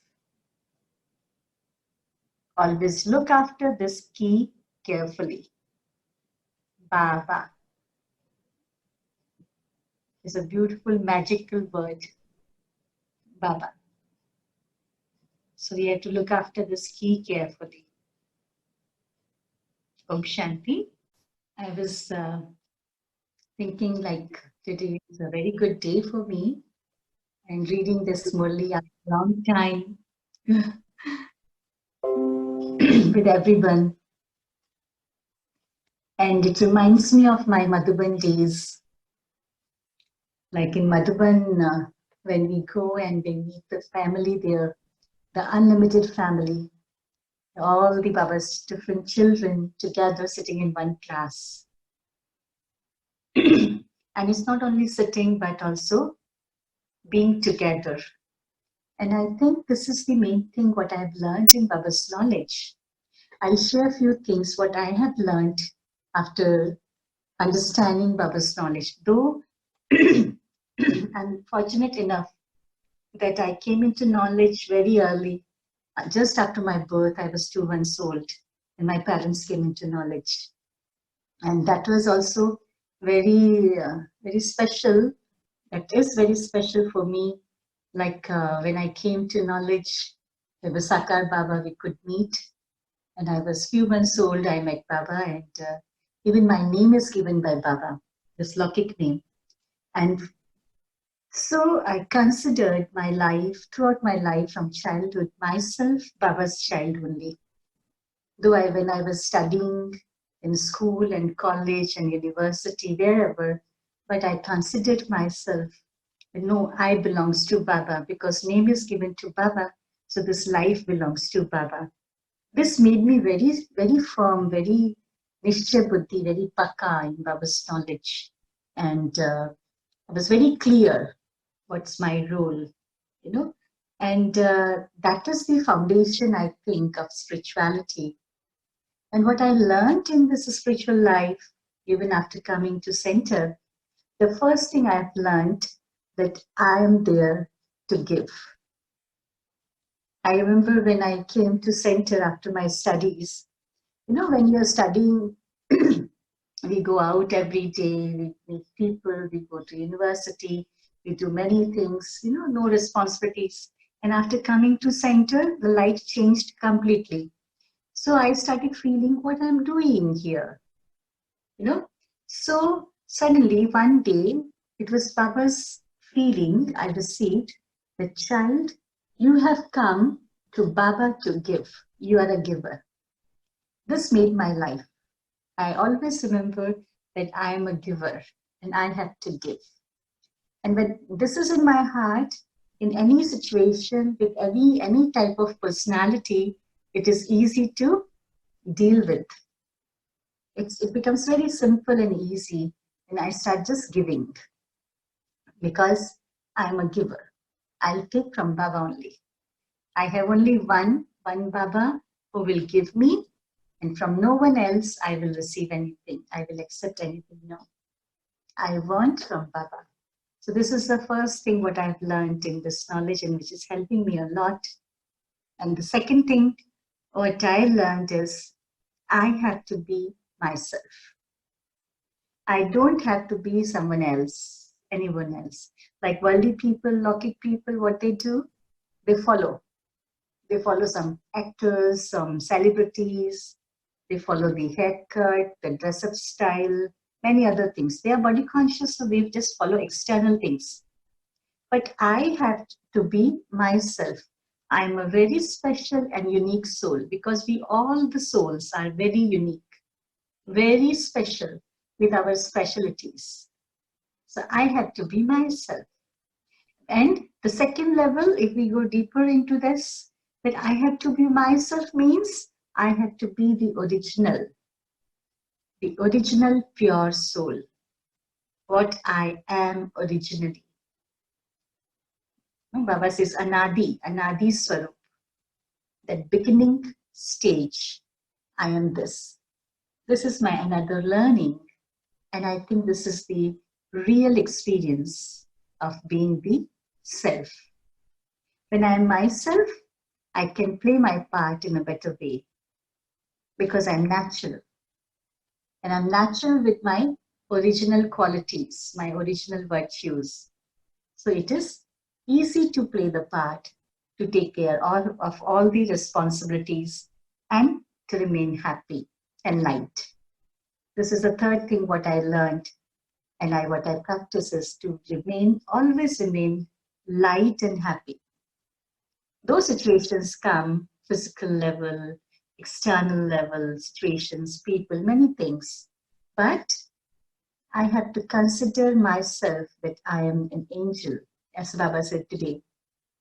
Always look after this key carefully. Baba is a beautiful, magical word. Baba. So we have to look after this key carefully. Om Shanti. I was thinking like today is a very good day for me, and reading this Murli after a long time with everyone. And it reminds me of my Madhuban days. Like in Madhuban, when we go and we meet the family there, the unlimited family, all the Baba's different children together sitting in one class. And it's not only sitting, but also being together. And I think this is the main thing what I've learned in Baba's knowledge. I'll share a few things what I have learned after understanding Baba's knowledge. Though I'm fortunate enough that I came into knowledge very early. Just after my birth, I was 2 months old, and my parents came into knowledge. And that was also very, very special. That is very special for me. Like when I came to knowledge, there was Sakar Baba, we could meet. And I was few months old, I met Baba, and even my name is given by Baba, this Lokik name. And So I considered my life, throughout my life from childhood, myself Baba's child only. Though when I was studying in school and college and university, wherever, but I considered myself, no, I belongs to Baba because name is given to Baba, so this life belongs to Baba. This made me very, very firm, very nishcha buddhi, very paka in Baba's knowledge. And I was very clear what's my role, you know. And that is the foundation, I think, of spirituality. And what I learned in this spiritual life, even after coming to center, the first thing I've learned that I am there to give. I remember when I came to center after my studies, you know, when you're studying, we go out every day, we meet people, we go to university, we do many things, you know, no responsibilities. And after coming to center, the light changed completely. So I started feeling what I'm doing here, you know. So suddenly one day, it was Baba's feeling I received, the child, you have come to Baba to give. You are a giver. This made my life. I always remember that I am a giver and I have to give. And when this is in my heart, in any situation, with any type of personality, it is easy to deal with. It becomes very simple and easy, and I start just giving because I'm a giver. I'll take from Baba only. I have only one Baba who will give me, and from no one else I will receive anything. I will accept anything. No, I want from Baba. So this is the first thing what I've learned in this knowledge, and which is helping me a lot. And the second thing what I learned is I have to be myself. I don't have to be someone else, anyone else. Like worldly people, Lokik people, what they do, they follow. They follow some actors, some celebrities. They follow the haircut, the dress-up style, many other things. They are body conscious, so they just follow external things. But I have to be myself. I'm a very special and unique soul because we all, the souls, are very unique, very special with our specialties. So I have to be myself. And the second level, if we go deeper into this, that I have to be myself means I have to be the original pure soul, what I am originally. Baba says Anadi Swarup, that beginning stage, I am this. This is my another learning, and I think this is the real experience of being the self. When I am myself, I can play my part in a better way because I'm natural. And I'm natural with my original qualities, my original virtues. So it is easy to play the part, to take care of all the responsibilities and to remain happy and light. This is the third thing what I learned and what I practice is to always remain light and happy. Those situations come, physical level, external level, situations, people, many things. But I have to consider myself that I am an angel. As Baba said today,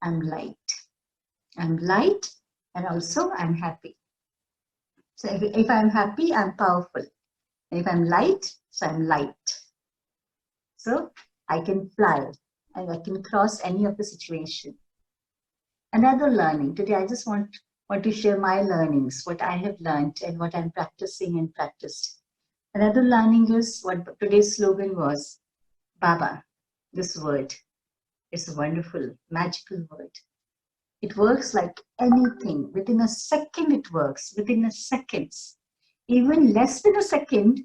I'm light. I'm light and also I'm happy. So if I'm happy, I'm powerful. And if I'm light, so I'm light. So I can fly and I can cross any of the situation. Another learning. Today I just want to share my learnings, what I have learned and what I'm practicing and practiced. Another learning is what today's slogan was, Baba, this word is a wonderful, magical word. It works like anything. Within a second it works, within a second. Even less than a second,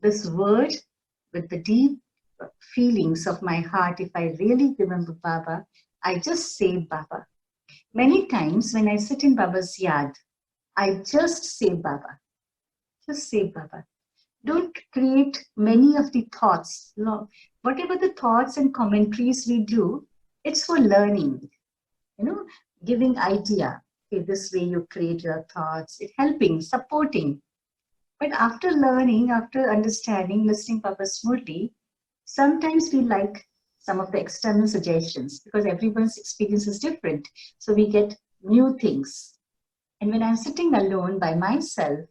this word with the deep feelings of my heart, if I really remember Baba, I just say Baba. Many times when I sit in Baba's yard, I just say Baba. Just say Baba. Don't create many of the thoughts. Whatever the thoughts and commentaries we do, it's for learning, giving idea. Okay, this way you create your thoughts, it helping, supporting. But after learning, after understanding, listening Papa Smurti, sometimes we like some of the external suggestions because everyone's experience is different. So we get new things. And when I'm sitting alone by myself,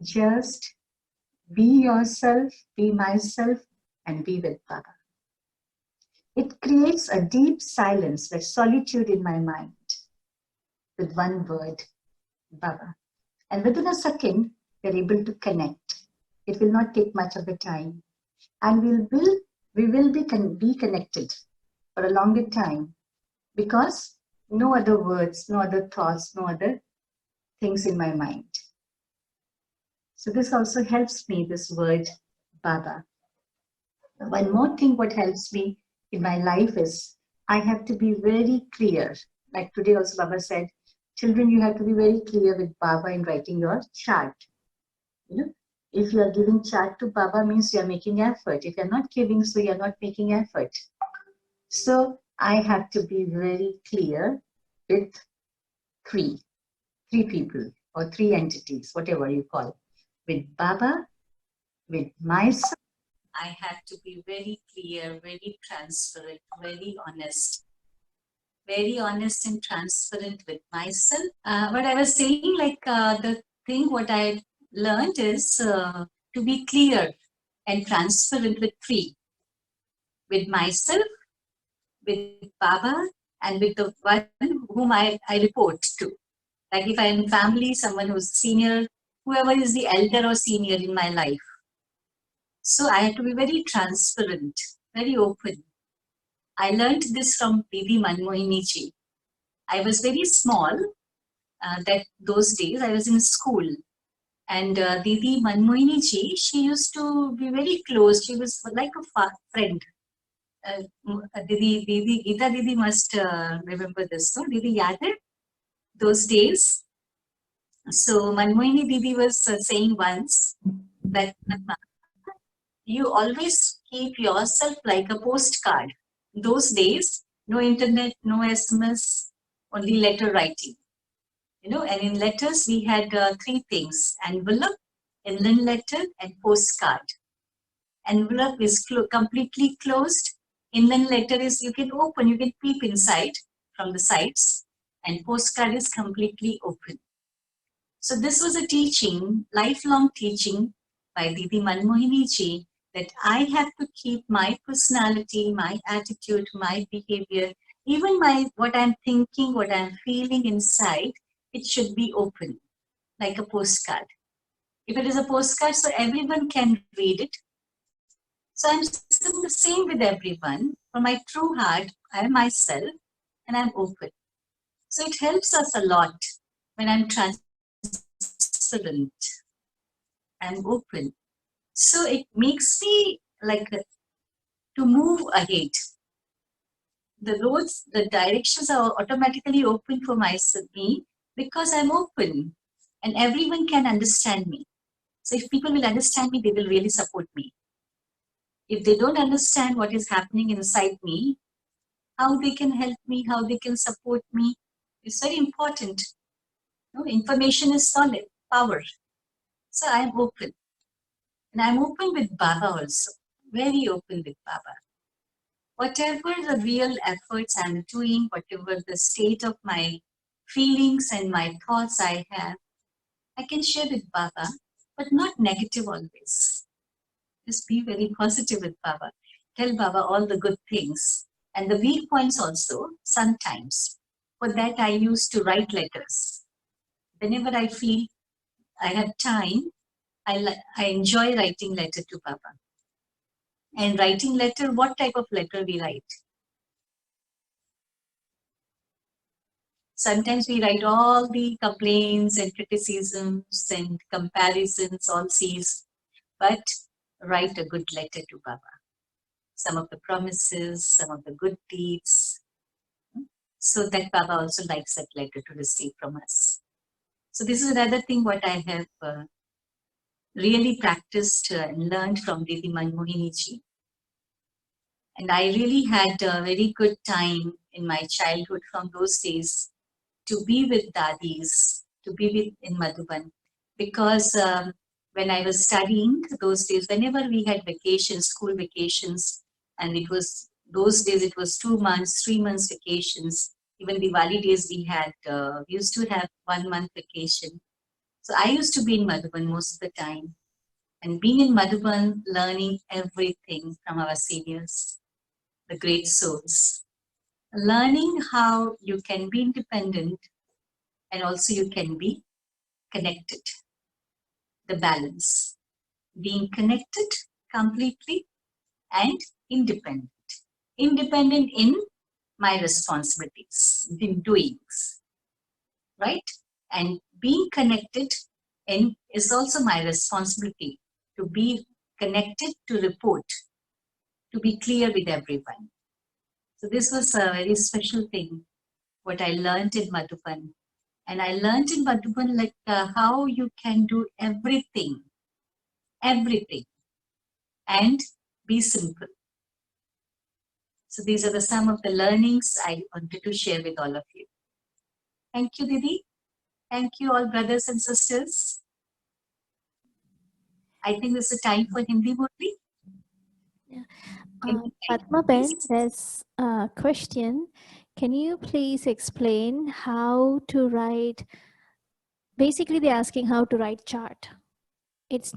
just be yourself, be myself, and be with Baba. It creates a deep silence, like solitude in my mind, with one word, Baba. And within a second, we're able to connect. It will not take much of the time. And we will be connected for a longer time because no other words, no other thoughts, no other things in my mind. So this also helps me, this word, Baba. One more thing what helps me in my life is I have to be very clear. Like today also Baba said, children, you have to be very clear with Baba in writing your chart. If you are giving chart to Baba means you are making effort. If you are not giving, so you are not making effort. So I have to be very clear with three people or three entities, whatever you call. With Baba, with myself, I have to be very clear, very transparent, very honest and transparent with myself. What I was saying, like the thing what I learned is to be clear and transparent with three, with myself, with Baba, and with the one whom I report to. Like if I'm in family, someone who's senior, whoever is the elder or senior in my life. So I have to be very transparent, very open. I learned this from Didi Manmohini ji. I was very small that those days. I was in school. And Didi Manmohini ji, she used to be very close. She was like a friend. Didi, Gita Didi must remember this. So Didi Yadav, those days. So Manmohini Didi was saying once that you always keep yourself like a postcard. Those days, no internet, no SMS, only letter writing. And in letters we had three things: envelope, inland letter, and postcard. Envelope is completely closed. Inland letter is you can open, you can peep inside from the sides, and postcard is completely open. So this was a teaching, lifelong teaching by Didi Manmohini ji, that I have to keep my personality, my attitude, my behavior, even what I'm thinking, what I'm feeling inside, it should be open, like a postcard. If it is a postcard, so everyone can read it. So I'm the same with everyone. From my true heart, I am myself and I'm open. So it helps us a lot when I'm transparent, I'm open. So it makes me like to move ahead. The roads, the directions are automatically open for me because I'm open and everyone can understand me. So if people will understand me, they will really support me. If they don't understand what is happening inside me, how they can help me, how they can support me, is very important. Information is solid, power. So I am open. And I'm open with Baba also, very open with Baba. Whatever the real efforts I'm doing, whatever the state of my feelings and my thoughts I have, I can share with Baba, but not negative always. Just be very positive with Baba. Tell Baba all the good things and the weak points also sometimes. For that I used to write letters. Whenever I feel I have time, I enjoy writing letter to Baba. And writing letter, what type of letter we write? Sometimes we write all the complaints and criticisms and comparisons, all these, but write a good letter to Baba. Some of the promises, some of the good deeds, so that Baba also likes that letter to receive from us. So this is another thing what I have really practiced and learned from Didi Manmohini ji. And I really had a very good time in my childhood from those days to be with dadis, to be with in Madhuban. Because when I was studying those days, whenever we had vacations, school vacations, and it was those days, it was 2 months, 3 months vacations. Even Diwali days we had, we used to have 1 month vacation. So I used to be in Madhuban most of the time. And being in Madhuban, learning everything from our seniors, the great souls. Learning how you can be independent and also you can be connected. The balance. Being connected completely and independent. Independent in my responsibilities, in doings, right? And being connected in is also my responsibility to be connected, to report, to be clear with everyone. So this was a very special thing, what I learned in Madhuban. And I learned in Madhuban like how you can do everything, and be simple. So these are some of the learnings I wanted to share with all of you. Thank you, Didi. Thank you, all brothers and sisters. I think this is time for Hindi Murli. Yeah. Padma Ben, there's a question. Can you please explain how to write? Basically, they're asking how to write chart. It's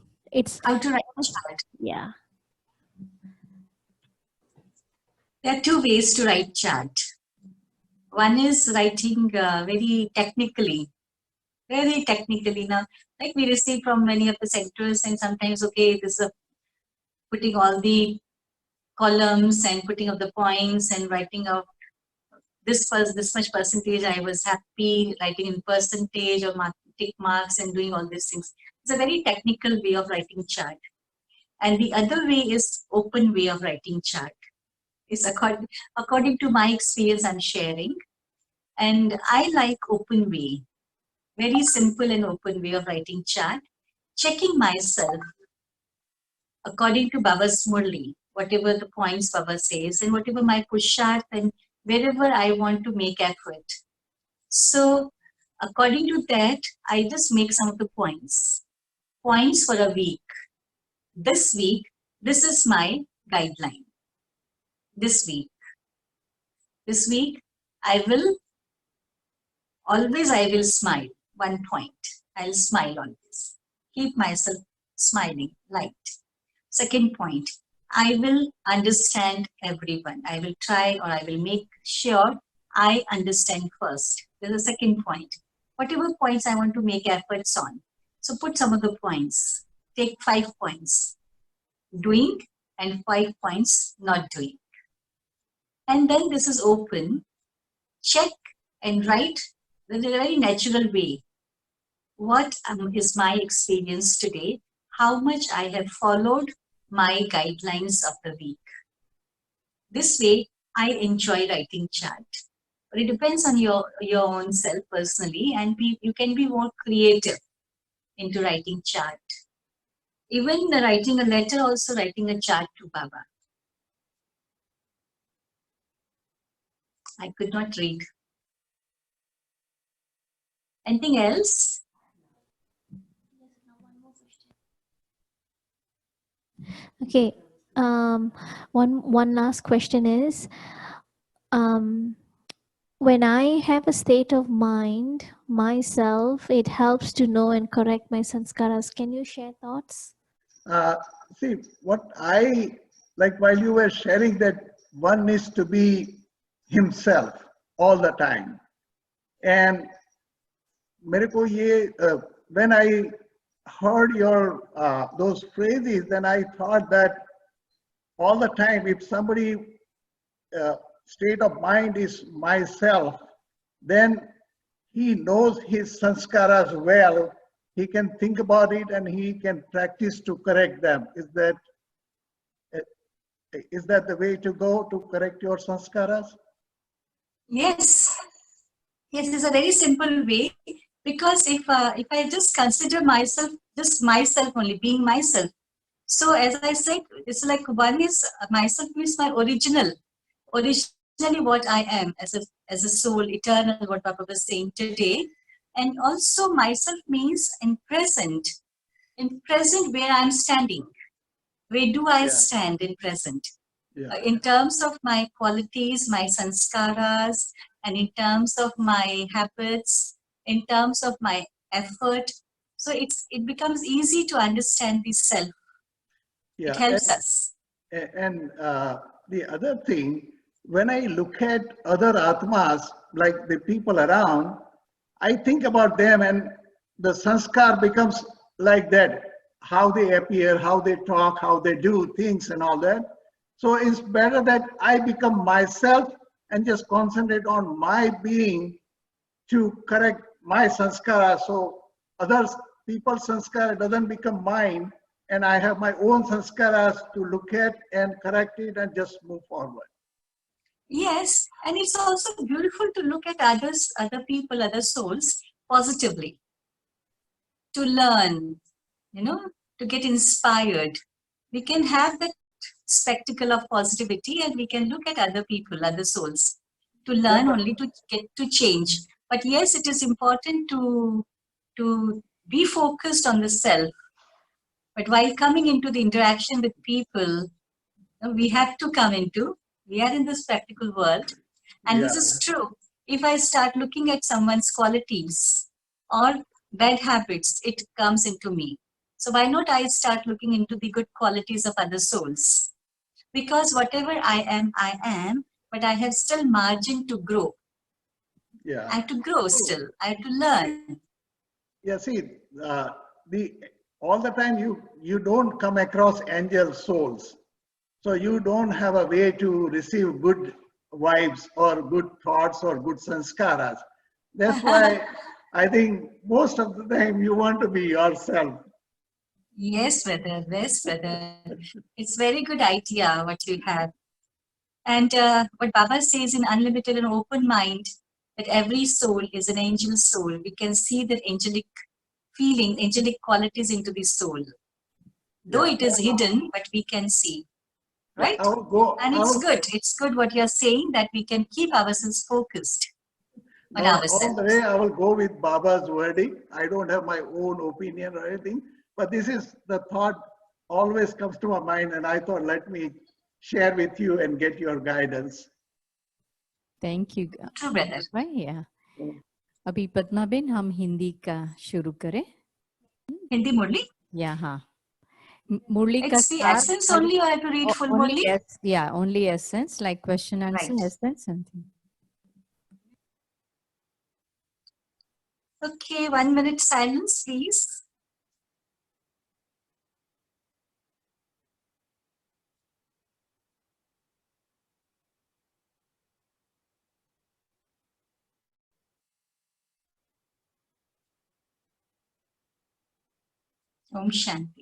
how to write a chart. Yeah. There are 2 ways to write chart. One is writing very technically. Now, like we receive from many of the sectors, and sometimes, okay, this is putting all the columns and putting up the points and writing out this much percentage. I was happy, writing in percentage or tick marks and doing all these things. It's a very technical way of writing chart. And the other way is open way of writing chart. It's according to my experience I'm sharing. And I like open way. Very simple and open way of writing chart. Checking myself according to Baba's Murli, whatever the points Baba says, and whatever my pusharth and wherever I want to make effort. So according to that, I just make some of the points. Points for a week. This week, this is my guideline. This week, I will smile. 1 point. I'll smile always. Keep myself smiling, light. Second point, I will understand everyone. I will try, or I will make sure I understand first. There's a second point. Whatever points I want to make efforts on. So put some of the points. Take 5 points. Doing, and 5 points not doing. And then this is open. Check and write in a very natural way. What is my experience today? How much I have followed my guidelines of the week. This way, I enjoy writing chart. But it depends on your own self personally, and you can be more creative into writing chart. Even writing a letter, also writing a chart to Baba. I could not read. Anything else? Okay. One last question is, when I have a state of mind myself, it helps to know and correct my sanskaras. Can you share thoughts? See, what I like while you were sharing that one needs to be himself all the time. And मेरे को ये when I heard your those phrases, then I thought that all the time, if somebody state of mind is myself, then he knows his sanskaras well. He can think about it and he can practice to correct them. Is that the way to go to correct your sanskaras? Yes. Yes, it's a very simple way. Because if I just consider myself, just myself only, being myself. So as I said, it's like one is myself means my originally what I am as a soul, eternal, what Papa was saying today. And also myself means in present where I'm standing. Where do I stand in present? In terms of my qualities, my sanskaras, and in terms of my habits, in terms of my effort. So it becomes easy to understand the self. It helps us. And the other thing, when I look at other Atmas, like the people around, I think about them and the sanskar becomes like that, how they appear, how they talk, how they do things and all that. So it's better that I become myself and just concentrate on my being to correct my sanskara. So others people's sanskara doesn't become mine, and I have my own sanskaras to look at and correct it and just move forward. Yes, and it's also beautiful to look at others, other people, other souls positively, to learn, to get inspired. We can have that spectacle of positivity and we can look at other people, other souls, to learn only to get to change. But yes, it is important to be focused on the self. But while coming into the interaction with people, we have to we are in this practical world. And this is true. If I start looking at someone's qualities or bad habits, it comes into me. So why not I start looking into the good qualities of other souls? Because whatever I am, but I have still margin to grow. I have to grow still. I have to learn. Yeah, see, all the time you don't come across angel souls. So you don't have a way to receive good vibes or good thoughts or good sanskaras. That's why I think most of the time you want to be yourself. Yes, brother. Yes, brother. It's very good idea what you have. And what Baba says in Unlimited and Open Mind, that every soul is an angel soul. We can see that angelic feeling, angelic qualities into the soul. Though it is hidden, but we can see. Right? And it's good. It's good what you're saying, that we can keep ourselves focused on ourselves. All the way I will go with Baba's wording. I don't have my own opinion or anything, but this is the thought always comes to my mind, and I thought let me share with you and get your guidance. Thank you. True, brother. Yeah. अभी Padma Ben हम हिंदी का शुरू करें. Hindi Murli? Yeah, हाँ. Murli It's the essence only, or I have to read full Murli? Yeah, only essence, like question answer, Right. essence, something. Okay, 1 minute silence, please. Om Shanti.